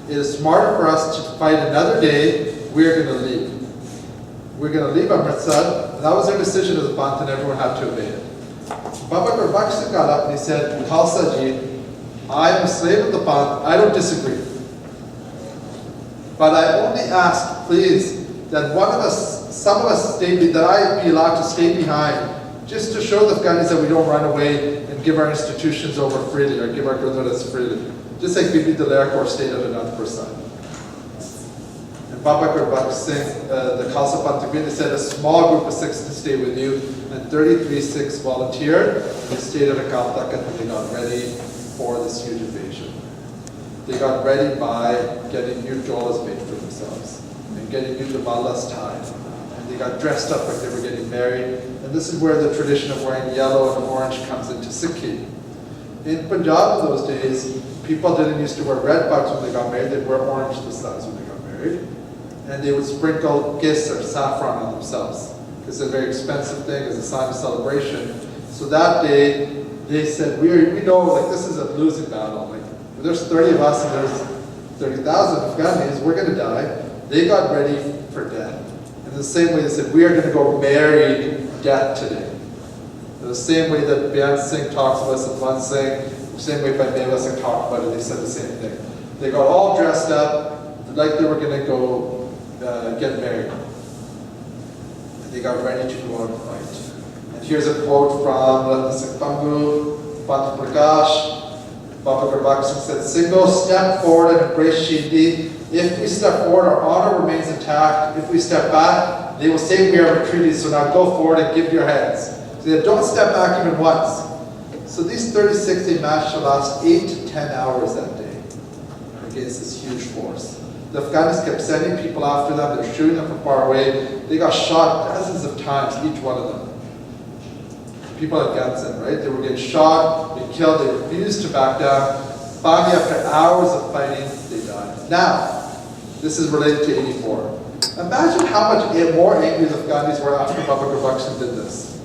[SPEAKER 1] it is smarter for us to fight another day, we're going to leave. We're going to leave Amritsar, and that was their decision as a Panth, and everyone had to obey it. Baba Gurmat Singh got up and he said, Khalsa Ji, I am a slave of the Panth, I don't disagree. But I only ask, please, that some of us that I be allowed to stay behind, just to show the Afghanis that we don't run away and give our institutions over freely, or give our gurdwaras freely. Just like Bibi Daler Kaur stayed at Anandpur Sahib. And Baba Gurmat Singh, the Khalsa Panth agreed, they said a small group of Sikhs to stay with you, and 33 Sikhs volunteered, and they stayed at Akal Takht, and they got ready for this huge invasion. They got ready by getting new jolas made for themselves, and getting new daballas tied. And they got dressed up like they were getting married, and this is where the tradition of wearing yellow and orange comes into Sikhi. In Punjab in those days, people didn't used to wear red bugs when they got married, they'd wear orange dastas when they got married. And they would sprinkle gis or saffron on themselves. It's a very expensive thing, it's a sign of celebration. So that day, they said, we know like this is a losing battle. Like, if there's 30 of us and there's 30,000 Afghanis, we're going to die. They got ready for death. In the same way they said, we are going to go marry death today. In the same way that Byan Singh talks about Satwan Singh, the same way Bhadeva Singh talked about it, they said the same thing. They got all dressed up like they were going to go get married. And they got ready to go out and fight. And here's a quote from Ratna Singh Pangu, Panth Prakash. Baba Gurmat said, Single, step forward and embrace Shahidi. If we step forward, our honor remains intact. If we step back, they will say we are retreating. So now go forward and give your hands. So they don't step back even once. So these 36, they managed to last 8 to 10 hours that day against this huge force. The Afghans kept sending people after them. They're shooting them from far away. They got shot dozens of times, each one of them. People had guns in, right? They were getting shot, they killed, they refused to back down. Finally, after hours of fighting, they died. Now, this is related to 84. Imagine how much more angry the Afghans were after Baba Gurmat did this.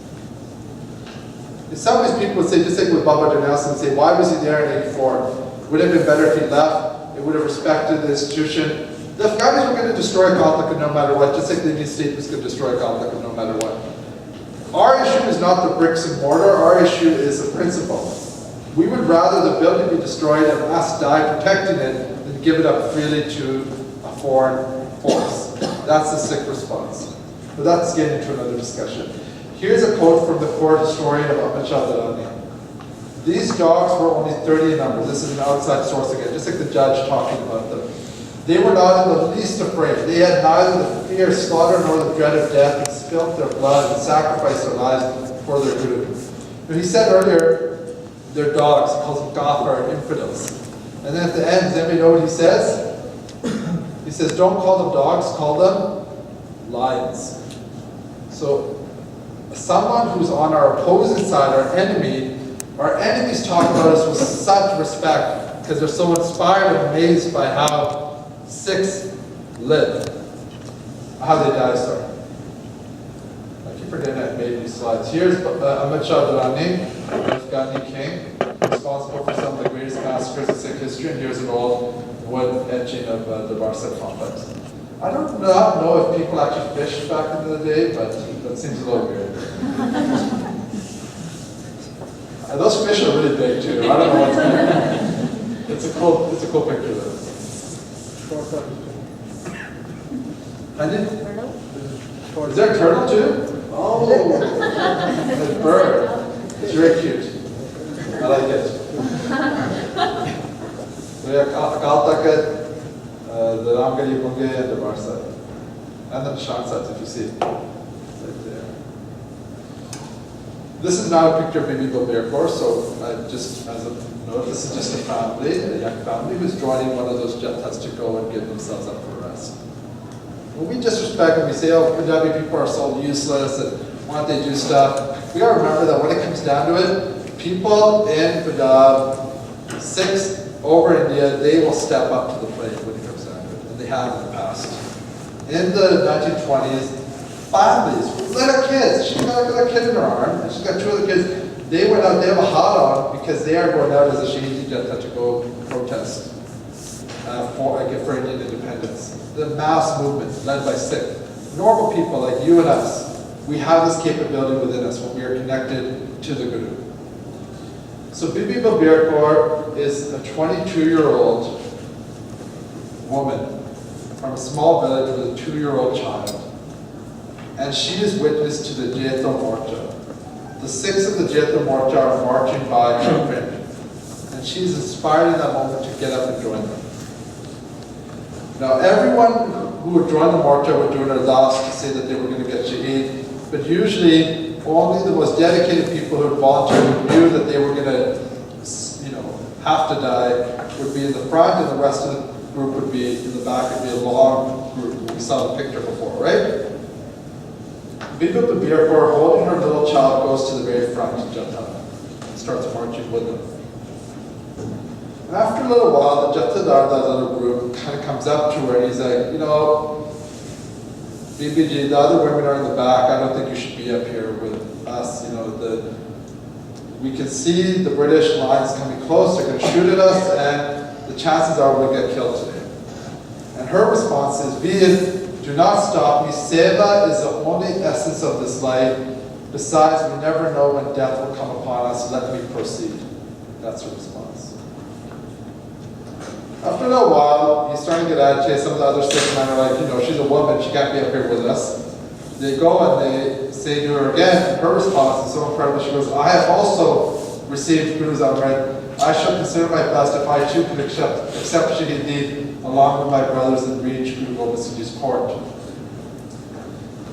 [SPEAKER 1] In some ways, people would say, just like with Baba Nelson, would say, why was he there in 84? Would it have been better if he left? It would have respected the institution. The Afghans were going to destroy Kaltaka no matter what, just like the Indian state was going to destroy Kaltaka no matter what. Our issue is not the bricks and mortar, our issue is the principle. We would rather the building be destroyed and us die protecting it than give it up freely to a foreign force. That's the sick response. But that's getting into another discussion. Here's a quote from the court historian of Ahmed Shah Durrani. These dogs were only 30 in number. This is an outside source again, just like the judge talking about them. They were not in the least afraid. They had neither the fear of slaughter nor the dread of death, and spilt their blood and sacrificed their lives for their guru. He said earlier, they're dogs. He calls them kafir, infidels. And then at the end, does anybody know what he says? He says, don't call them dogs, call them lions. So someone who's on our opposing side, our enemies talk about us with such respect because they're so inspired and amazed by how Sikhs live, how they die, sorry. I keep forgetting I made these slides. Here's Ahmed Shah Durrani, the Afghani king, responsible for some of the greatest massacres in Sikh history, and here's an old wood etching of the Barset complex. I don't know if people actually fished back in the day, but that seems a little weird. Those fish are really big too. I don't know what's going on. It's a cool picture though. Is there a turtle too? Oh, a bird. It's very cute. I like it. So yeah, Kaltaka, the Ramgari Bunge and the Barsa. And then the Shansat, if you see. Right there. This is not a picture of Bibi Balbirkor, so just as a note, this is just a family, a young family who's joining one of those jathas to go and give themselves up for rest. When we disrespect and we say, oh, Punjabi people are so useless and why don't they do stuff, we gotta remember that when it comes down to it, people in Punjab, Sikhs over India, they will step up to the plate when it comes down to it, and they have in the past. In the 1920s, families, little kids, she's got a little kid in her arm, and she's got two other kids, they went out, they have a hat on because they are going out as a Shahidi Jatha to go protest for Indian independence. The mass movement led by Sikh. Normal people like you and us, we have this capability within us when we are connected to the Guru. So Bibi Balbirkor is a 22-year-old woman from a small village with a 2-year-old child. And she is witness to the Jaitha Morcha. The Sikhs of the Jaitha Morcha are marching by Chopin. And she's inspired in that moment to get up and join them. Now everyone who would join the Morcha would do their last to say that they were going to get Shaheed, but usually only the most dedicated people who volunteered who knew that they were going to, have to die would be in the front, and the rest of the group would be in the back. It would be a long group. We saw the picture before, right? Bibi Balbirkor, holding her little child, goes to the very front of Jatha and starts marching with them. After a little while, the Jathadar, that little group, kind of comes up to her and he's like, BBG, the other women are in the back. I don't think you should be up here with us. We can see the British lines coming close. They're going to shoot at us, and the chances are we'll get killed today. And her response is, Veer, do not stop me. Seva is the only essence of this life. Besides, we never know when death will come upon us. Let me proceed. That's her response. After a little while, he's starting to get agitated. Some of the other Sikh men are like, she's a woman. She can't be up here with us. They go and they say to her again, her response is so incredible. She goes, I have also received Guru's Amrit. I shall consider my best if I too could accept Shahidi along with my brothers and reach Guru Gobind Singh Ji's court.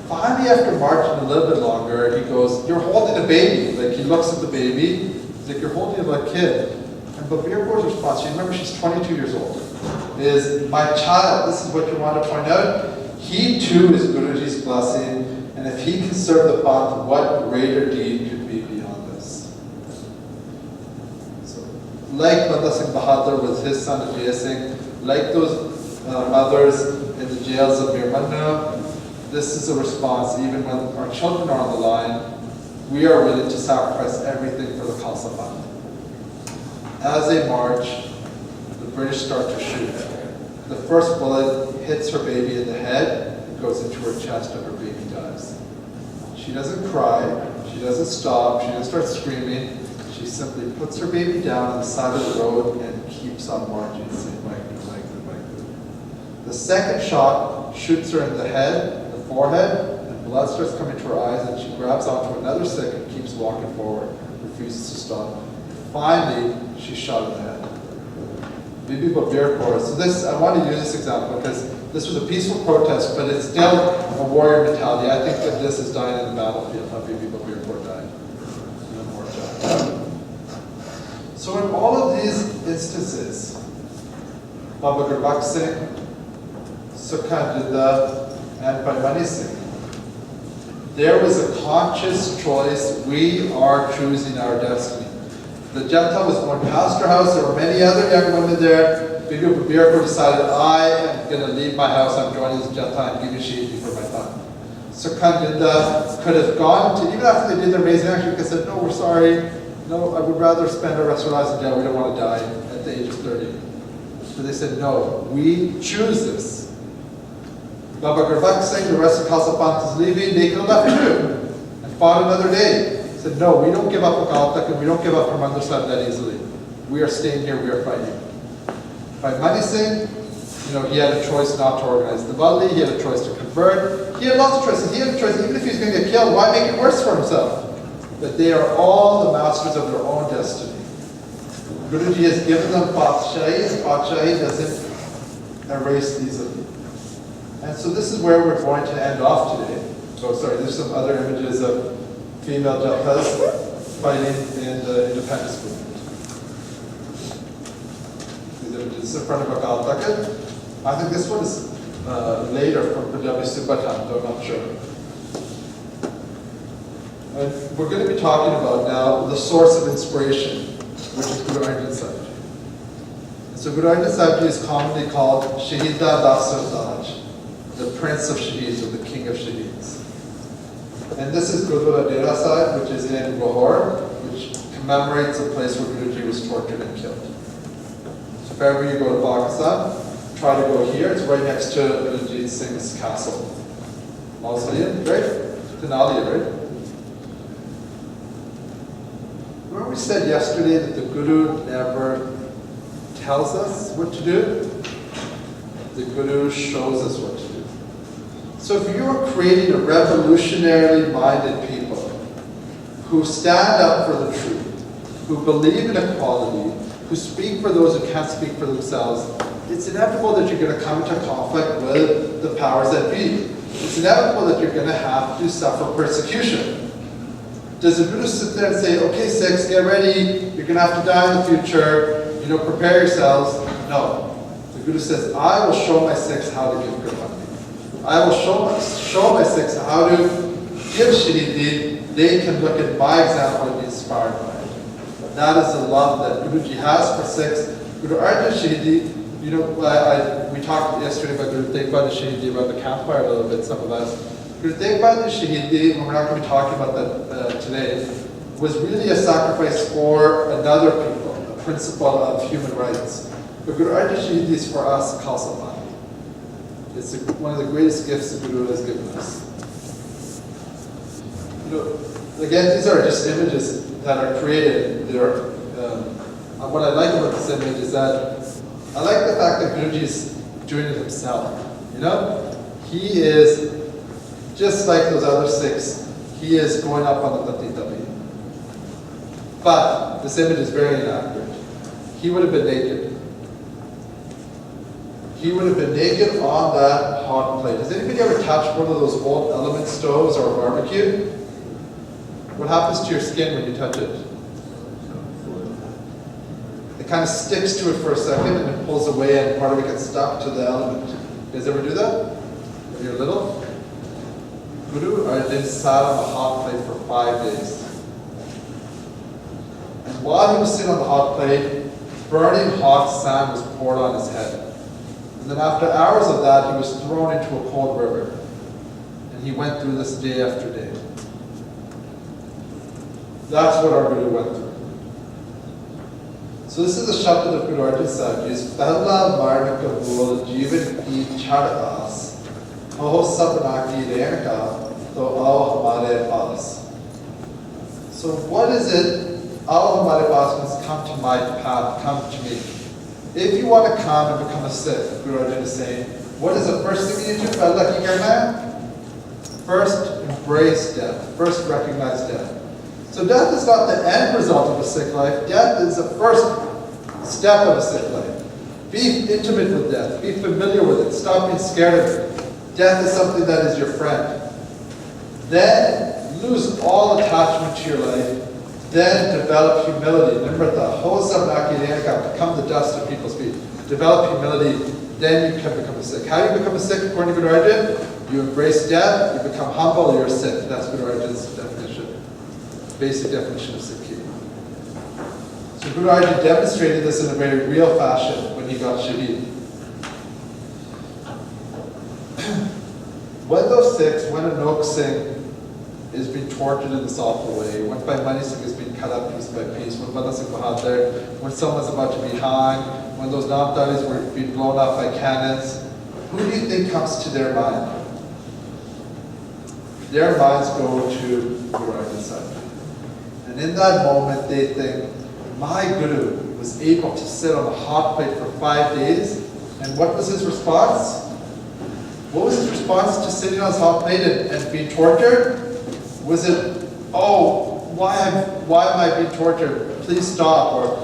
[SPEAKER 1] Finally, after marching a little bit longer, he goes, you're holding a baby. Like, he looks at the baby, he's like, you're holding a kid. And Babir Kaur's response, you remember she's 22 years old, is, my child, this is what you want to point out, he too is Guruji's blessing, and if he can serve the path, what greater deed could be beyond this? So, like Banda Singh Bahadur with his son Ajay Singh, like those mothers in the jails of Birmania, this is a response, even when our children are on the line, we are willing to sacrifice everything for the Khalsa Panth. As they march, the British start to shoot. The first bullet hits her baby in the head and goes into her chest, and her baby dies. She doesn't cry, she doesn't stop, she doesn't start screaming. She simply puts her baby down on the side of the road and keeps on marching, saying, "My good, my good, my good." The second shot shoots her in the head, the forehead, and blood starts coming to her eyes, and she grabs onto another stick and keeps walking forward, refuses to stop. Finally, she's shot in the head. Bibi Babir Kaur. So this, I want to use this example because this was a peaceful protest, but it's still a warrior mentality. I think that this is dying in the battlefield, how Bibi Babir Kaur died. So in all of these instances, Baba Gurmat Singh, Sukha Jidda, and Paimani Singh, there was a conscious choice. We are choosing our destiny. The Janta was going past her house. There were many other young women there. Bibi Babir Kaur decided, I am going to leave my house. I'm joining this Janta and giving Shahidi for my son. Sukha Jidda could have gone to, even after they did their amazing action, they said, no, we're sorry. No, I would rather spend our rest of our lives in jail. We don't want to die at the age of 30. But they said, no, we choose this. Baba Gurmat Singh, the rest of Khalsa Panth is leaving. They could have left too and fought another day. Said, no, we don't give up Akal Takht and we don't give up Harmandir Sahib that easily. We are staying here, we are fighting. Paimani Singh, he had a choice not to organize the Diwali, he had a choice to convert, he had lots of choices. He had a choice, even if he was going to get killed, why make it worse for himself? But they are all the masters of their own destiny. Guruji has given them Patshahi, and Patshahi doesn't erase these of you. And so this is where we're going to end off today. Oh, sorry, there's some other images of female Jathas fighting in the independence movement. These images, this is in front of Akal Takht. I think this one is later from Punjabi Subhatan, though I'm not sure. And we're going to be talking about now the source of inspiration, which is Guru Arjan Sahib Ji. And so Guru Arjan Sahib Ji is commonly called Shahida Das Sardaj, the Prince of Shaheeds, or the King of Shaheeds. And this is Gurdwara Dera Sahib, which is in Lahore, which commemorates a place where Guruji was tortured and killed. So if ever you go to Pakistan, try to go here. It's right next to Guruji Singh's castle. Mausoleum, right? Denali, right? Remember we said yesterday that the Guru never tells us what to do? The Guru shows us what to do. So if you're creating a revolutionarily minded people who stand up for the truth, who believe in equality, who speak for those who can't speak for themselves, it's inevitable that you're going to come into conflict with the powers that be. It's inevitable that you're going to have to suffer persecution. Does the Guru sit there and say, okay, Sikhs, get ready, you're going to have to die in the future, prepare yourselves? No. The Guru says, I will show my Sikhs how to give Gurmat. I will show my Sikhs how to give Shahidi. They can look at my example and be inspired by it. That is the love that Guruji has for Sikhs. Guru Arjan Shahidi, we talked yesterday about Guru Tegh Bahadur Shahidi, about the campfire a little bit, some of us. Guru Tegh Bahadur Shahidi, and we're not going to be talking about that today, was really a sacrifice for another people, a principle of human rights. But Guru Arjan Shahidi is for us, Khalsa Panth. It's one of the greatest gifts the Guru has given us. Again, these are just images that are created. What I like about this image is that I like the fact that Guruji is doing it himself. He is just like those other Sikhs. He is going up on the Tati Tabi. But this image is very inaccurate. he would have been naked. He would have been naked on that hot plate. Has anybody ever touched one of those old element stoves or a barbecue? What happens to your skin when you touch it? It kind of sticks to it for a second and it pulls away and part of it gets stuck to the element. You guys ever do that? When you're little? Guru Arjan sat on the hot plate for 5 days. And while he was sitting on the hot plate, burning hot sand was poured on his head. And then after hours of that, he was thrown into a cold river. And he went through this day after day. That's what our Guru went through. So this is the Shabd of Guru Arjan Sahib Ji's Pehla Marna Kabul Jeevan Ki Chhad Aas Ho Sapna Ki Rehn Ka To Aao Hamare Paas. So what is it? Aao Hamare Paas means come to my path, come to me. If you want to come and become a Sikh, Guru Arjan is saying, what is the first thing you need to do? Pehla ki karna hai? First, embrace death. First, recognize death. So death is not the end result of a Sikh life. Death is the first step of a Sikh life. Be intimate with death. Be familiar with it. Stop being scared of it. Death is something that is your friend. Then lose all attachment to your life. Then develop humility. Nimrata. Become the dust of people's feet. Develop humility. Then you can become a Sikh. How do you become a Sikh according to Guru Arjan? You embrace death. You become humble. You're a Sikh. That's Guru Arjan's definition. Basic definition of Sikhi. So Guru Arjan demonstrated this in a very real fashion when he got Shahidi. When those Sikhs, when Anok Singh is being tortured in this awful way, when Bhai Mani Singh is being cut up piece by piece, when Bala Singh Bahadur, when someone's about to be hanged, when those Namdaris were being blown up by cannons, who do you think comes to their mind? Their minds go to Guru Arjan Sahib. And in that moment, they think, my Guru was able to sit on a hot plate for 5 days. And what was his response? What was his response to sitting on his hot plate and being tortured? Was it, oh, why am I being tortured? Please stop. Or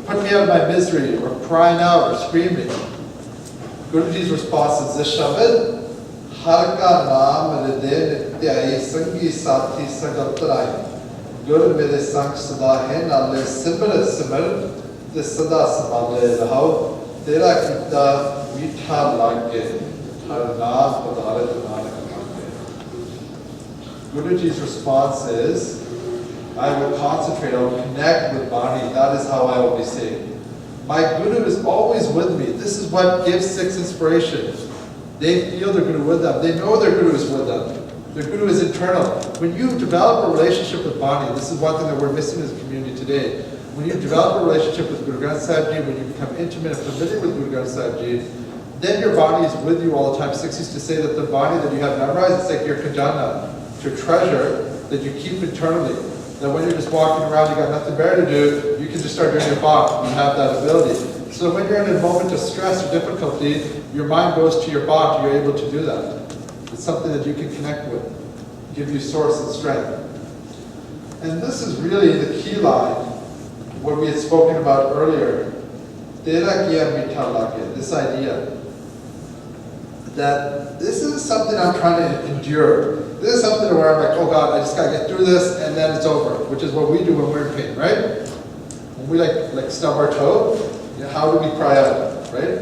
[SPEAKER 1] put me out of my misery. Or crying out or screaming. Guruji's response is this Shabad. Har ka naam hriday nityai sangi sathi sagal tarai. Guru mere sang sada hai naale simar simar te sada samale rahao tera kita meetha lage har naam padarat nanak lage. Guruji's response is, I will concentrate, I will connect with Bani, that is how I will be saved. My Guru is always with me. This is what gives Sikhs inspiration. They feel their Guru with them. They know their Guru is with them. Their Guru is internal. When you develop a relationship with Bani, this is one thing that we're missing as a community today. When you develop a relationship with Guru Granth Sahib Ji, when you become intimate and familiar with Guru Granth Sahib Ji, then your Bani is with you all the time. Sikhs used to say that the Bani that you have memorized, it's like your khajana, it's your treasure that you keep internally. That when you're just walking around, you got nothing better to do, you can just start doing your bach. You have that ability. So when you're in a moment of stress or difficulty, your mind goes to your bach, you're able to do that. It's something that you can connect with, give you source and strength. And this is really the key line, what we had spoken about earlier. Tera kiya meetha lage, this idea that this is something I'm trying to endure. This is something where I'm like, oh God, I just gotta get through this and then it's over, which is what we do when we're in pain, right? When we like stub our toe, you know, how do we cry out, right?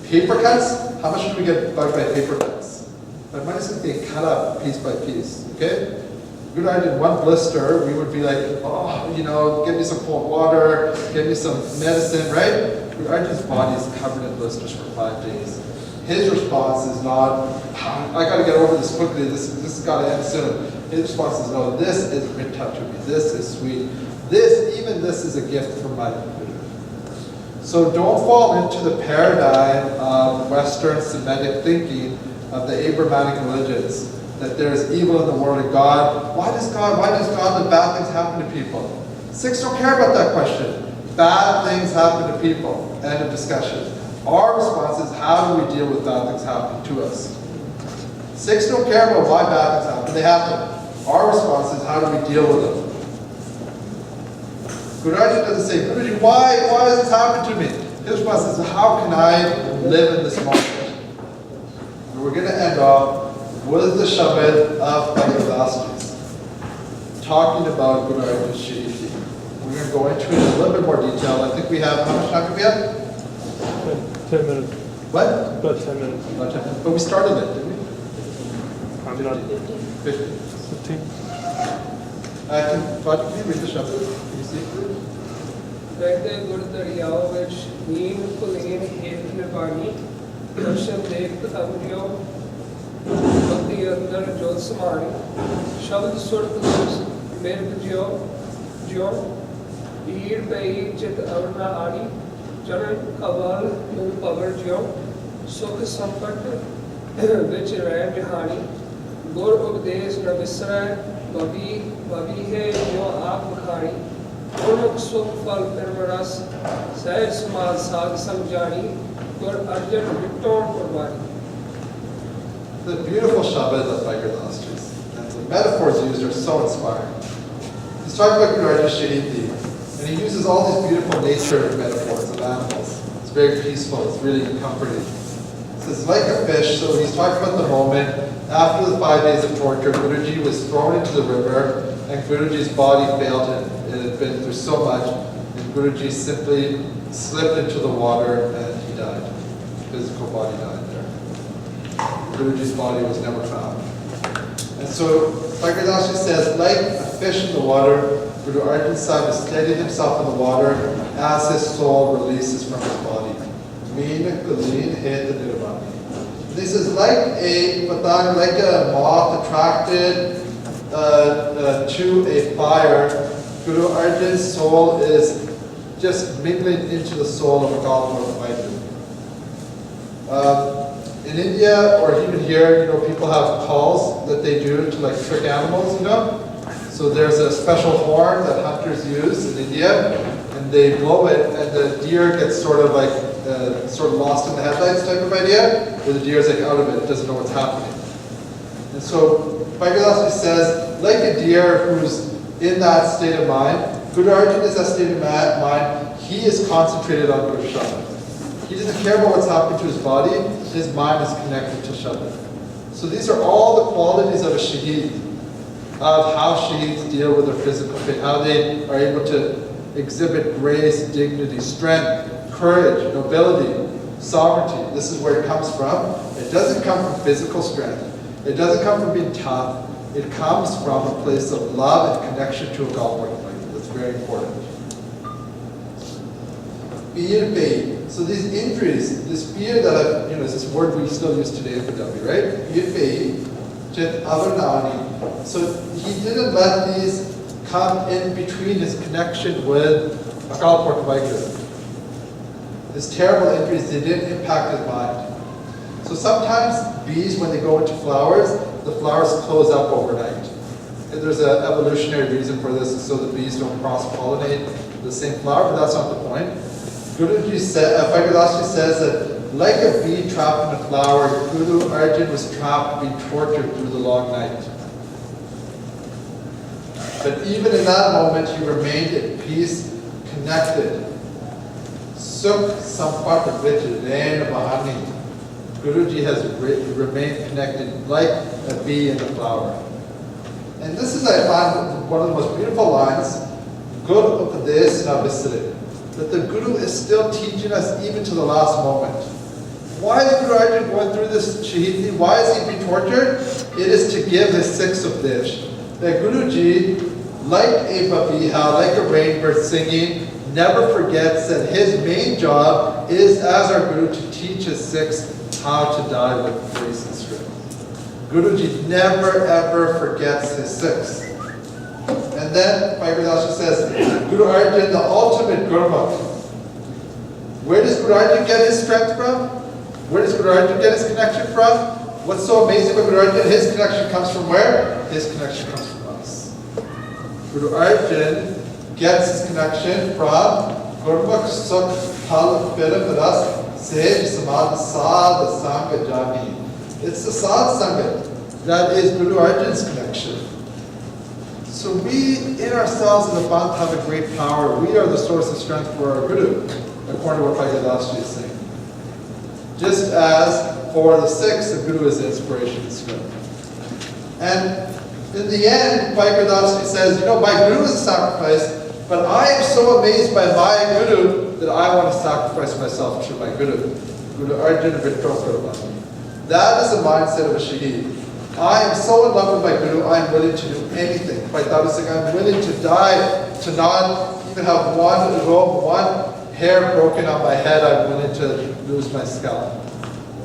[SPEAKER 1] Paper cuts, how much do we get bugged by paper cuts? But mine is being cut up piece by piece, okay? Good idea, one blister, we would be like, oh, you know, give me some cold water, give me some medicine, right? Good idea's body is covered in blisters for 5 days. His response is not, I gotta get over this quickly, this has gotta end soon. His response is, no, this is good touch with me, this is sweet. Even this is a gift from my Guru. So don't fall into the paradigm of Western Semitic thinking of the Abrahamic religions, that there is evil in the world of God. Why does God let bad things happen to people? Sikhs don't care about that question. Bad things happen to people. End of discussion. Our response is, how do we deal with bad things happening to us? Sikhs don't care about why bad things happen. They happen. Our response is, how do we deal with them? Guru Arjan doesn't say, Guruji, why does this happen to me? His response is, how can I live in this moment? And we're going to end off with the Shabad of Bhagavad talking about Guru Arjan's Shahidi. We're going to go into it in a little bit more detail. I think we have, how much time do we have?
[SPEAKER 4] 10 minutes.
[SPEAKER 1] What?
[SPEAKER 4] About 10 minutes.
[SPEAKER 1] About 10 minutes. But we started it, didn't we?
[SPEAKER 4] I'm not.
[SPEAKER 1] 15.
[SPEAKER 4] 15.
[SPEAKER 1] Can you read the Shabad? Can you see it, please?
[SPEAKER 8] ਵਹਿੰਦੇ ਗੁਰ ਦਰਿਆਓ ਵਿੱਚ ਨੀਮ ਕੁਲੀਨ ਹੇਠ ਨਿਰਵਾਣੀ ਦਰਸ਼ਨ ਦੇਖ ਅਵਰਿਓ ਭਗਤੀ ਅੰਦਰ ਜੋਤ ਸਮਾਣੀ ਸ਼ਬਦ ਸੁਰਤ ਮਿਰਗ ਜਿਉ ਈੜ ਪਈ ਚਿਤ ਅਵਰਨਾ ਆਣੀ ਚਰਨ ਕਵਲ ਮਿਲ ਪਵਰ ਜਿਉ ਸੁਖ ਸੰਪਟ ਵਿੱਚ ਰਹਿ ਜਹਾਨੀ ਗੁਰ ਉਪਦੇਸ਼ ਨ ਵਿਸਰੈ ਬਵੀ ਹੈ ਜੋ ਆਪ ਬਖਾਣੀ ਗੁਰਮੁਖ ਸੁਖ ਫਲ ਪਰਮ ਰਸ ਸਹਿਜ ਸਮਾਜ ਸਾਧ ਸਮਝਾਣੀ ਗੁਰ ਅਰਜਨ ਵਿਟੋਂ ਕੁਰਬਾਨੀ.
[SPEAKER 1] The beautiful Shabad of Bhagavad and the metaphors used are so inspiring. He's talking about Guru Arjan's Shahidi, and he uses all these beautiful nature metaphors of animals. It's very peaceful, it's really comforting. It says, like a fish, so he's talking about the moment after the 5 days of torture, Guruji was thrown into the river, and Guruji's body failed him. It had been through so much, and Guruji simply slipped into the water and he died. His physical body died there. Guruji's body was never found. And so Bhagavad says, like a fish in the water, Guru Arjan Sahib has steadied himself in the water as his soul releases from his body. Meen Kuleen Hed Nirvani. This is like a patang, like a moth attracted to a fire. Guru Arjan's soul is just mingling into the soul of a Gurmat fighter. In India, or even here, people have calls that they do to like trick animals, So there's a special horn that hunters use in India, and they blow it, and the deer gets sort of lost in the headlights type of idea, where the deer is like out of it, doesn't know what's happening. And so Bhagavad says, like a deer who's in that state of mind, Guru Arjan is that state of mind. He is concentrated on Guru Shabad. He doesn't care about what's happening to his body. His mind is connected to Shabad. So these are all the qualities of a Shahid, of how Shahids deal with their physical pain, how they are able to exhibit grace, dignity, strength, courage, nobility, sovereignty. This is where it comes from. It doesn't come from physical strength. It doesn't come from being tough. It comes from a place of love and connection to a Gurmat fighter. That's very important. Fear pain. So these injuries, this fear that is this word we still use today in Punjabi, right? Fear pain, chit avarnani. So he didn't let these come in between his connection with a Gurmat fighter. These terrible injuries, they didn't impact his mind. So sometimes bees, when they go into flowers, the flowers close up overnight. And there's an evolutionary reason for this, so the bees don't cross-pollinate the same flower, but that's not the point. Guruji Bhagavad says that like a bee trapped in a flower, Guru Arjan was trapped, being tortured through the long night. But even in that moment, he remained at peace, connected. Sukh sampat vich rain bahani. Guruji has remained connected like a bee in the flower. And this is, I find, one of the most beautiful lines, Gur Upadesh na Visre, that the Guru is still teaching us even to the last moment. Why is Guru Arjan going through this Shahidi? Why is he being tortured? It is to give his sixth Upadesh. That Guruji, like a babiha, like a rainbird singing, never forgets that his main job is as our Guru to teach his Sikhs how to die with grace and strength. Guruji never ever forgets his Sikhs. And then Bhagavad says, Guru Arjan, the ultimate Gurmat. Where does Guru Arjan get his strength from? Where does Guru Arjan get his connection from? What's so amazing about Guru Arjan? His connection comes from where? His connection comes from us. Guru Arjan gets his connection from Gurmukh Sukh Phal Piram Ras Sej Samad Sad Sangha Jani. It's the Sad Sangha that is Guru Arjan's connection. So we, in ourselves, in the Bant, have a great power. We are the source of strength for our Guru, according to what Bhagavad is saying. Just as for the Sikhs, the Guru is the inspiration and strength. And in the end, Bhagavad says, my Guru is a sacrifice, but I am so amazed by my Guru that I want to sacrifice myself to my Guru. Guru Arjuna Vitrokarvani. That is the mindset of a Shahid. I am so in love with my Guru, I am willing to do anything. By Tadu saying, I'm willing to die, to not even have one robe, one hair broken on my head, I'm willing to lose my scalp.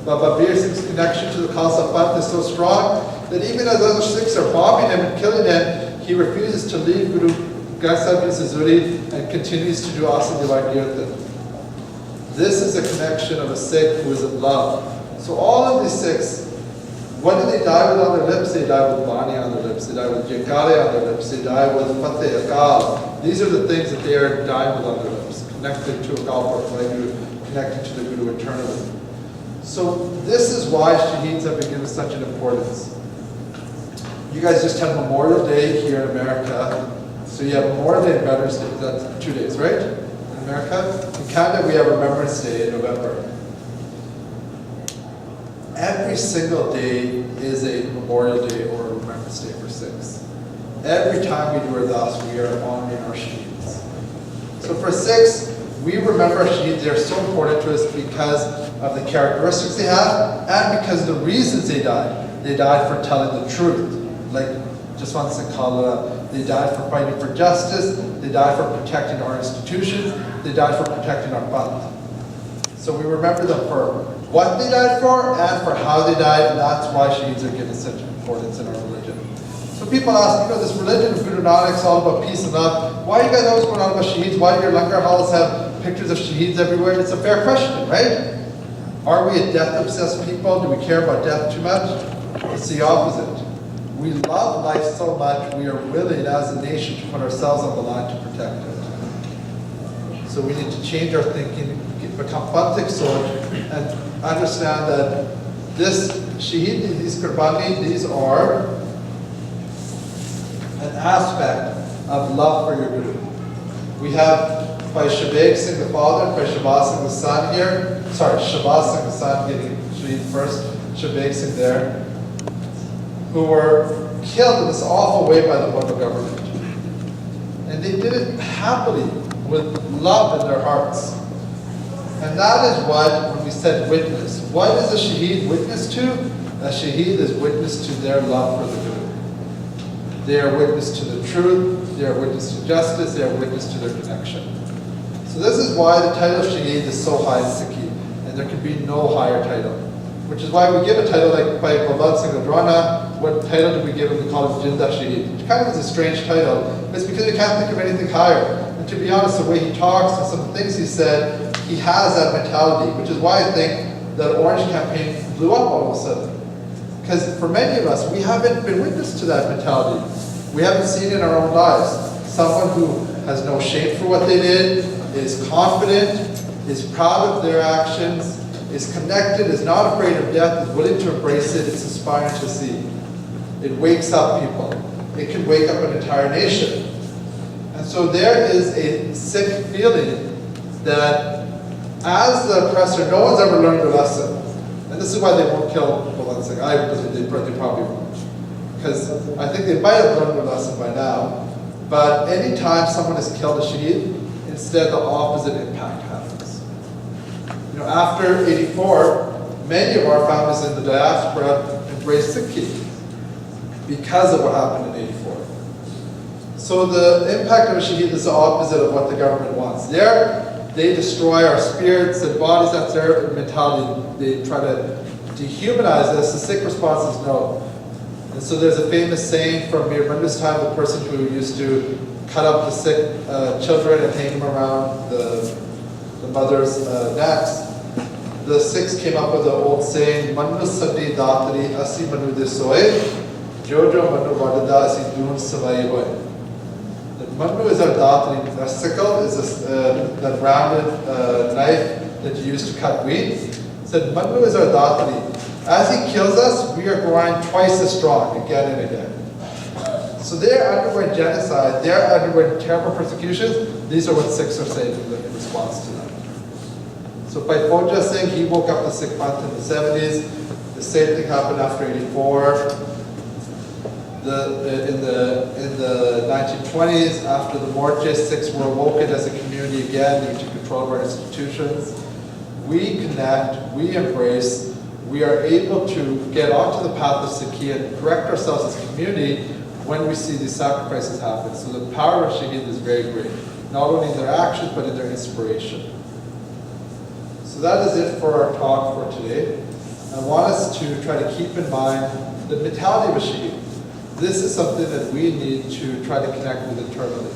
[SPEAKER 1] Baba Bir Singh's connection to the Khalsa Panth is so strong that even as other Sikhs are bombing him and killing him, he refuses to leave Guru Garsab Sazuri and continues to do Asa Divine Kirtan. This is a connection of a Sikh who is in love. So all of these Sikhs, what do they die with on their lips? They die with Bani on their lips. They die with Jankare on their lips. They die with Fateh, Akal. These are the things that they are dying with on their lips, connected to Akal Guru, connected to the Guru eternally. So this is why Shaheeds have been given such an importance. You guys just had Memorial Day here in America. So you have Memorial Day and Veterans Day. That's 2 days, right? In America. In Canada, we have Remembrance Day in November. Every single day is a Memorial Day or a Remembrance Day for Sikhs. Every time we do Ardas, we are honoring our Shaheeds. So for Sikhs, we remember our Shaheeds. They are so important to us because of the characteristics they have and because of the reasons they died. They died for telling the truth. Like Jaswant Singh Khalda, they died for fighting for justice. They died for protecting our institutions. They died for protecting our Panth. So we remember them for what they died for and for how they died, and that's why Shaheeds are given such importance in our religion. So people ask, this religion of Guru Nanak is all about peace and love. Why are you guys always going on about Shaheeds? Why do your langar halls have pictures of Shaheeds everywhere? It's a fair question, right? Are we a death-obsessed people? Do we care about death too much? It's the opposite. We love life so much, we are willing as a nation to put ourselves on the line to protect it. So we need to change our thinking, become Panthic soul, and understand that this Shaheed, these Qurbani, these are an aspect of love for your Guru. We have by Shabeg Singh the father, by Shabaz Singh the son here. Sorry, Shabaz Singh the son getting Shaheed first, Shabeg Singh there, who were killed in this awful way by the Mughal government. And they did it happily, with love in their hearts. And that is what, when we said witness, what is a Shaheed witness to? A Shaheed is witness to their love for the Guru. They are witness to the truth, they are witness to justice, they are witness to their connection. So this is why the title of Shaheed is so high in Sikhi, and there can be no higher title. Which is why we give a title like by Balwant Singh Adrana. What title do we give him? We call him Jinda Shaheed, which kind of is a strange title, but it's because we can't think of anything higher. And to be honest, the way he talks and some of the things he said, he has that mentality, which is why I think that Orange campaign blew up all of a sudden. Because for many of us, we haven't been witness to that mentality. We haven't seen it in our own lives. Someone who has no shame for what they did, is confident, is proud of their actions, is connected, is not afraid of death, is willing to embrace it, it's inspiring to see. It wakes up people. It can wake up an entire nation. And so there is a sick feeling that as the oppressor, no one's ever learned a lesson. And this is why they won't kill Balwant Singh. They probably won't. Because I think they might have learned a lesson by now. But anytime someone is killed a Shaheed, instead the opposite impact happens. After 84, many of our families in the diaspora embraced Sikhi because of what happened in 84. So the impact of a Shaheed is the opposite of what the government wants. They destroy our spirits and bodies, that's their mentality. They try to dehumanize us. The Sikh response is no. And so there's a famous saying from Mir Mandu's time, the person who used to cut up the Sikh children and hang them around the mother's necks. The Sikhs came up with an old saying, Manu Sati Datri Asi Manu Desoe, Jojo Manu Vadada Asi Dun Savai Boy. Manu is our datri. Our sickle is that rounded knife that you use to cut wheat. Said Manu is our datri. As he kills us, we are growing twice as strong again and again. So they're undergoing genocide, they're undergoing terrible persecutions. These are what Sikhs are saying in response to that. So by Fauja Singh, he woke up the Sikh Panth in the 70s. The same thing happened after 84. In the 1920s, after the Morche, Sikhs were awoken as a community again. They took control of our institutions. We connect, we embrace, we are able to get onto the path of Sikhi and correct ourselves as a community when we see these sacrifices happen. So the power of Shahid is very great, not only in their actions, but in their inspiration. So that is it for our talk for today. I want us to try to keep in mind the mentality of a Shahid. This is something that we need to try to connect with internally.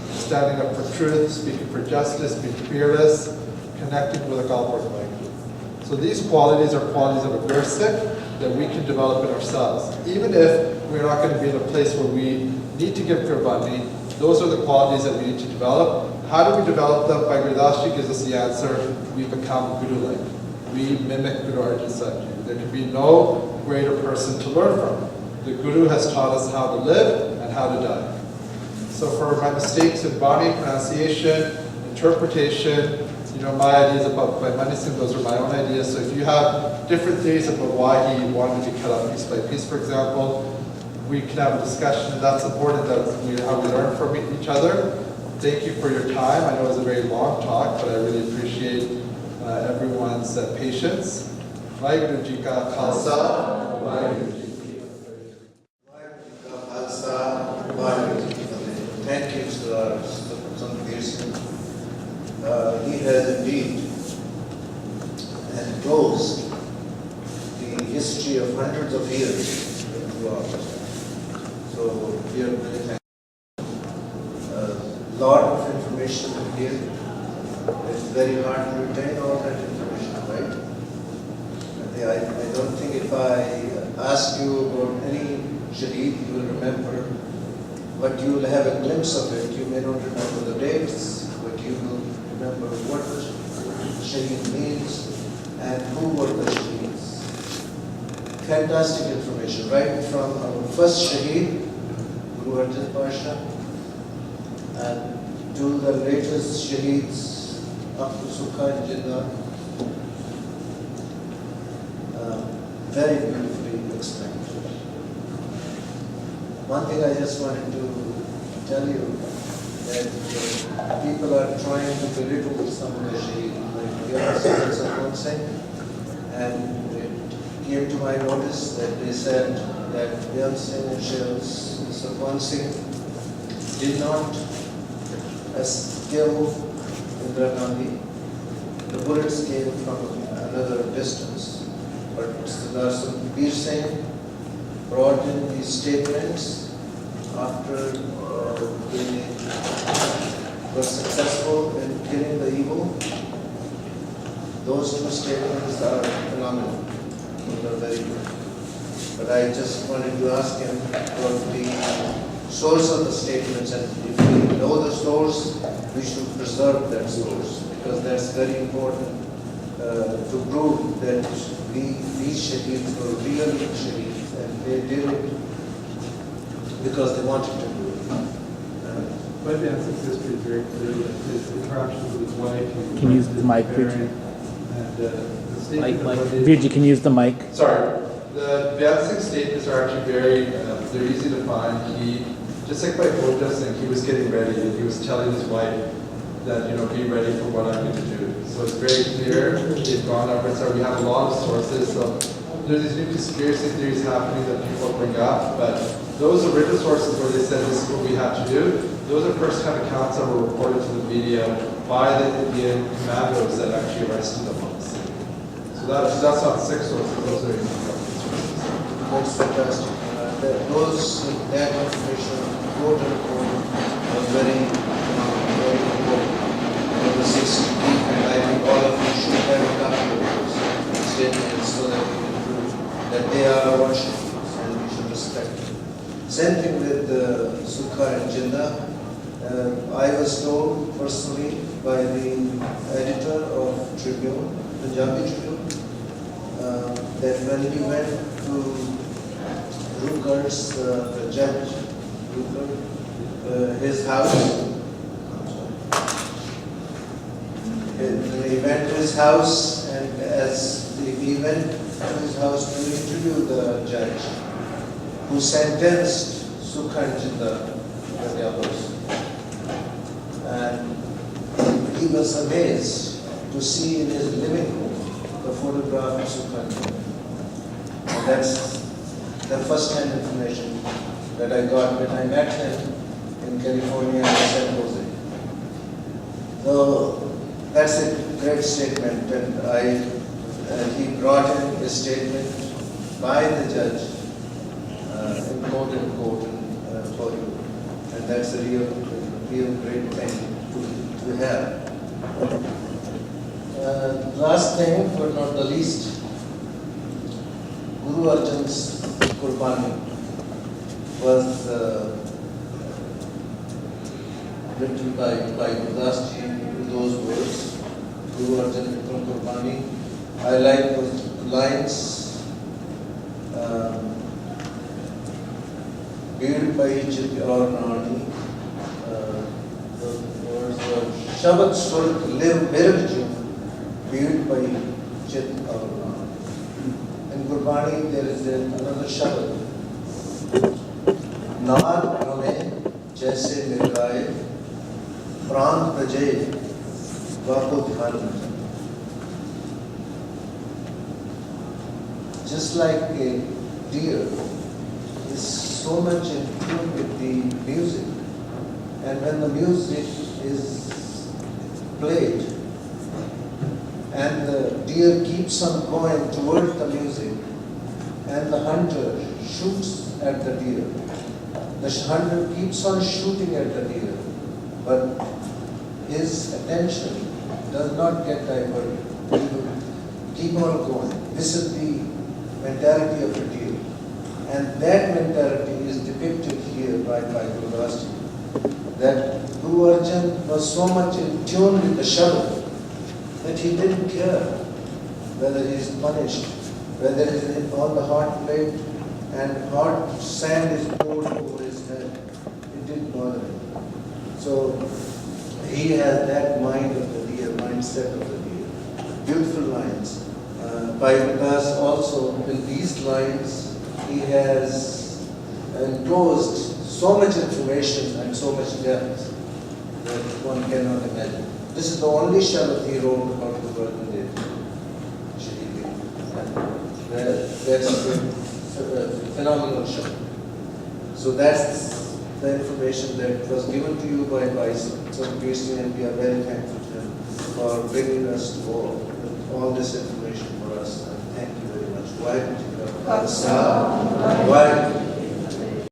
[SPEAKER 1] Standing up for truth, speaking for justice, being fearless, connecting with a Galwar language. So these qualities are qualities of a Gursikh that we can develop in ourselves. Even if we're not going to be in a place where we need to give Qurbani, those are the qualities that we need to develop. How do we develop them? By Gurdas Ji gives us the answer. We become Guru-like. We mimic Guru Arjan Sahib Ji. There can be no greater person to learn from. The Guru has taught us how to live and how to die. So for my mistakes in Bani, pronunciation, interpretation, my ideas about Mani Singh, those are my own ideas. So if you have different theories about why he wanted to be cut out piece by piece, for example, we can have a discussion, and that's important, how we learn from each other. Thank you for your time. I know it was a very long talk, but I really appreciate everyone's patience. Vaheguru Ji Ka Khalsa, Vaheguru Ji Ki Fateh.
[SPEAKER 9] Thank you, Sir Sandeep Singh. He has indeed enclosed the history of hundreds of years throughout. So we are very thankful. A lot of information here. It's very hard to retain all that information, right? I don't think if I ask you about any Shaheed, you will remember, but you will have a glimpse of it. You may not remember the dates, but you will remember what Shaheed means and who were the Shaheeds. Fantastic information, right from our first Shaheed, Guru Arjan Pasha, and to the latest Shaheeds up to Sukha and Jinnah. Very beautifully explained. One thing I just wanted to tell you, that people are trying to belittle some of the Shaheed, like Sarwan Singh, and it came to my notice that they said that Byan Singh and Sarwan Singh did not kill Indira Gandhi. The bullets came from another distance. But Mr. Bir Singh brought in these statements after they were successful in killing the evil. Those two statements are phenomenal. Those are very good. But I just wanted to ask him about the source of the statements, and if we know the source, we should preserve that source, because that's very important to prove that these Shaheeds were really Shaheeds, and they did it because they wanted to do it.
[SPEAKER 10] But Anson's history is very clear that his interactions with his wife.
[SPEAKER 2] Can you use the mic, Virji?
[SPEAKER 10] And the statement
[SPEAKER 2] Mike,
[SPEAKER 10] of what
[SPEAKER 2] Virji, can you use the mic?
[SPEAKER 1] Sorry. The Byan Singh statements are actually very, they're easy to find. Just like by Fauja Singh, he was getting ready, and he was telling his wife that, be ready for what I'm going to do. So it's very clear. They've gone over. So we have a lot of sources. So there's these new conspiracy theories happening that people bring up, but those original sources where they said this is what we had to do, those are first-hand accounts that were reported to the media by the Indian commandos that actually arrested them on the scene. So that's not Sikh sources. Those are Indian government sources.
[SPEAKER 9] That's fantastic. That information, quote unquote, was very important. The 60 and I think all of you should have a copy of those statements so that we can prove that they are our Shaheeds and we should respect them. Same thing with Sukha and Jinnah. I was told personally by the editor of Tribune, Punjabi Tribune, that when he went to Rutgers, the judge, his house. We went to his house, and as we went to his house to interview the judge who sentenced Sukhanjita, the others. And he was amazed to see in his living room the photograph of Sukhanjita. And that's the first hand information that I got when I met him in California and San Jose. So that's a great statement, and he brought in a statement by the judge in quote and quote for you, and that's a real great thing to have. Last thing, but not the least, Guru Arjan's Qurbani was written by Gurdas ji with those words, Guru Arjan Qurbani. I like those lines, Beard by Chit or Nani, the words were Shabad Sur Live Miraj, Beard by Chit or Nani. In Qurbani there is another Shabad. Naad Hame Jaise Mirgaye, Prant Praje, Vapud Khan. Just like a deer is so much in tune with the music, and when the music is played and the deer keeps on going towards the music and the hunter shoots at the deer, the hunter keeps on shooting at the deer, but his attention does not get diverted. He will keep on going. This is the mentality of a deer. And that mentality is depicted here by Guru Rasti. That Guru Arjan was so much in tune with the Shabad that he didn't care whether he is punished, whether he is on the hot plate and hot sand is poured over his head. It didn't bother him. So he has that mind of the deer, mindset of the deer. Beautiful lines. By Vikas also, in these lines, he has enclosed so much information and so much depth that one cannot imagine. This is the only shabad he wrote about the world today, Shahidi. That's a phenomenal shabad. So that's the information that was given to you by some Krishna, and we are very thankful to him for bringing us to all this information for us. And thank you very much. Why?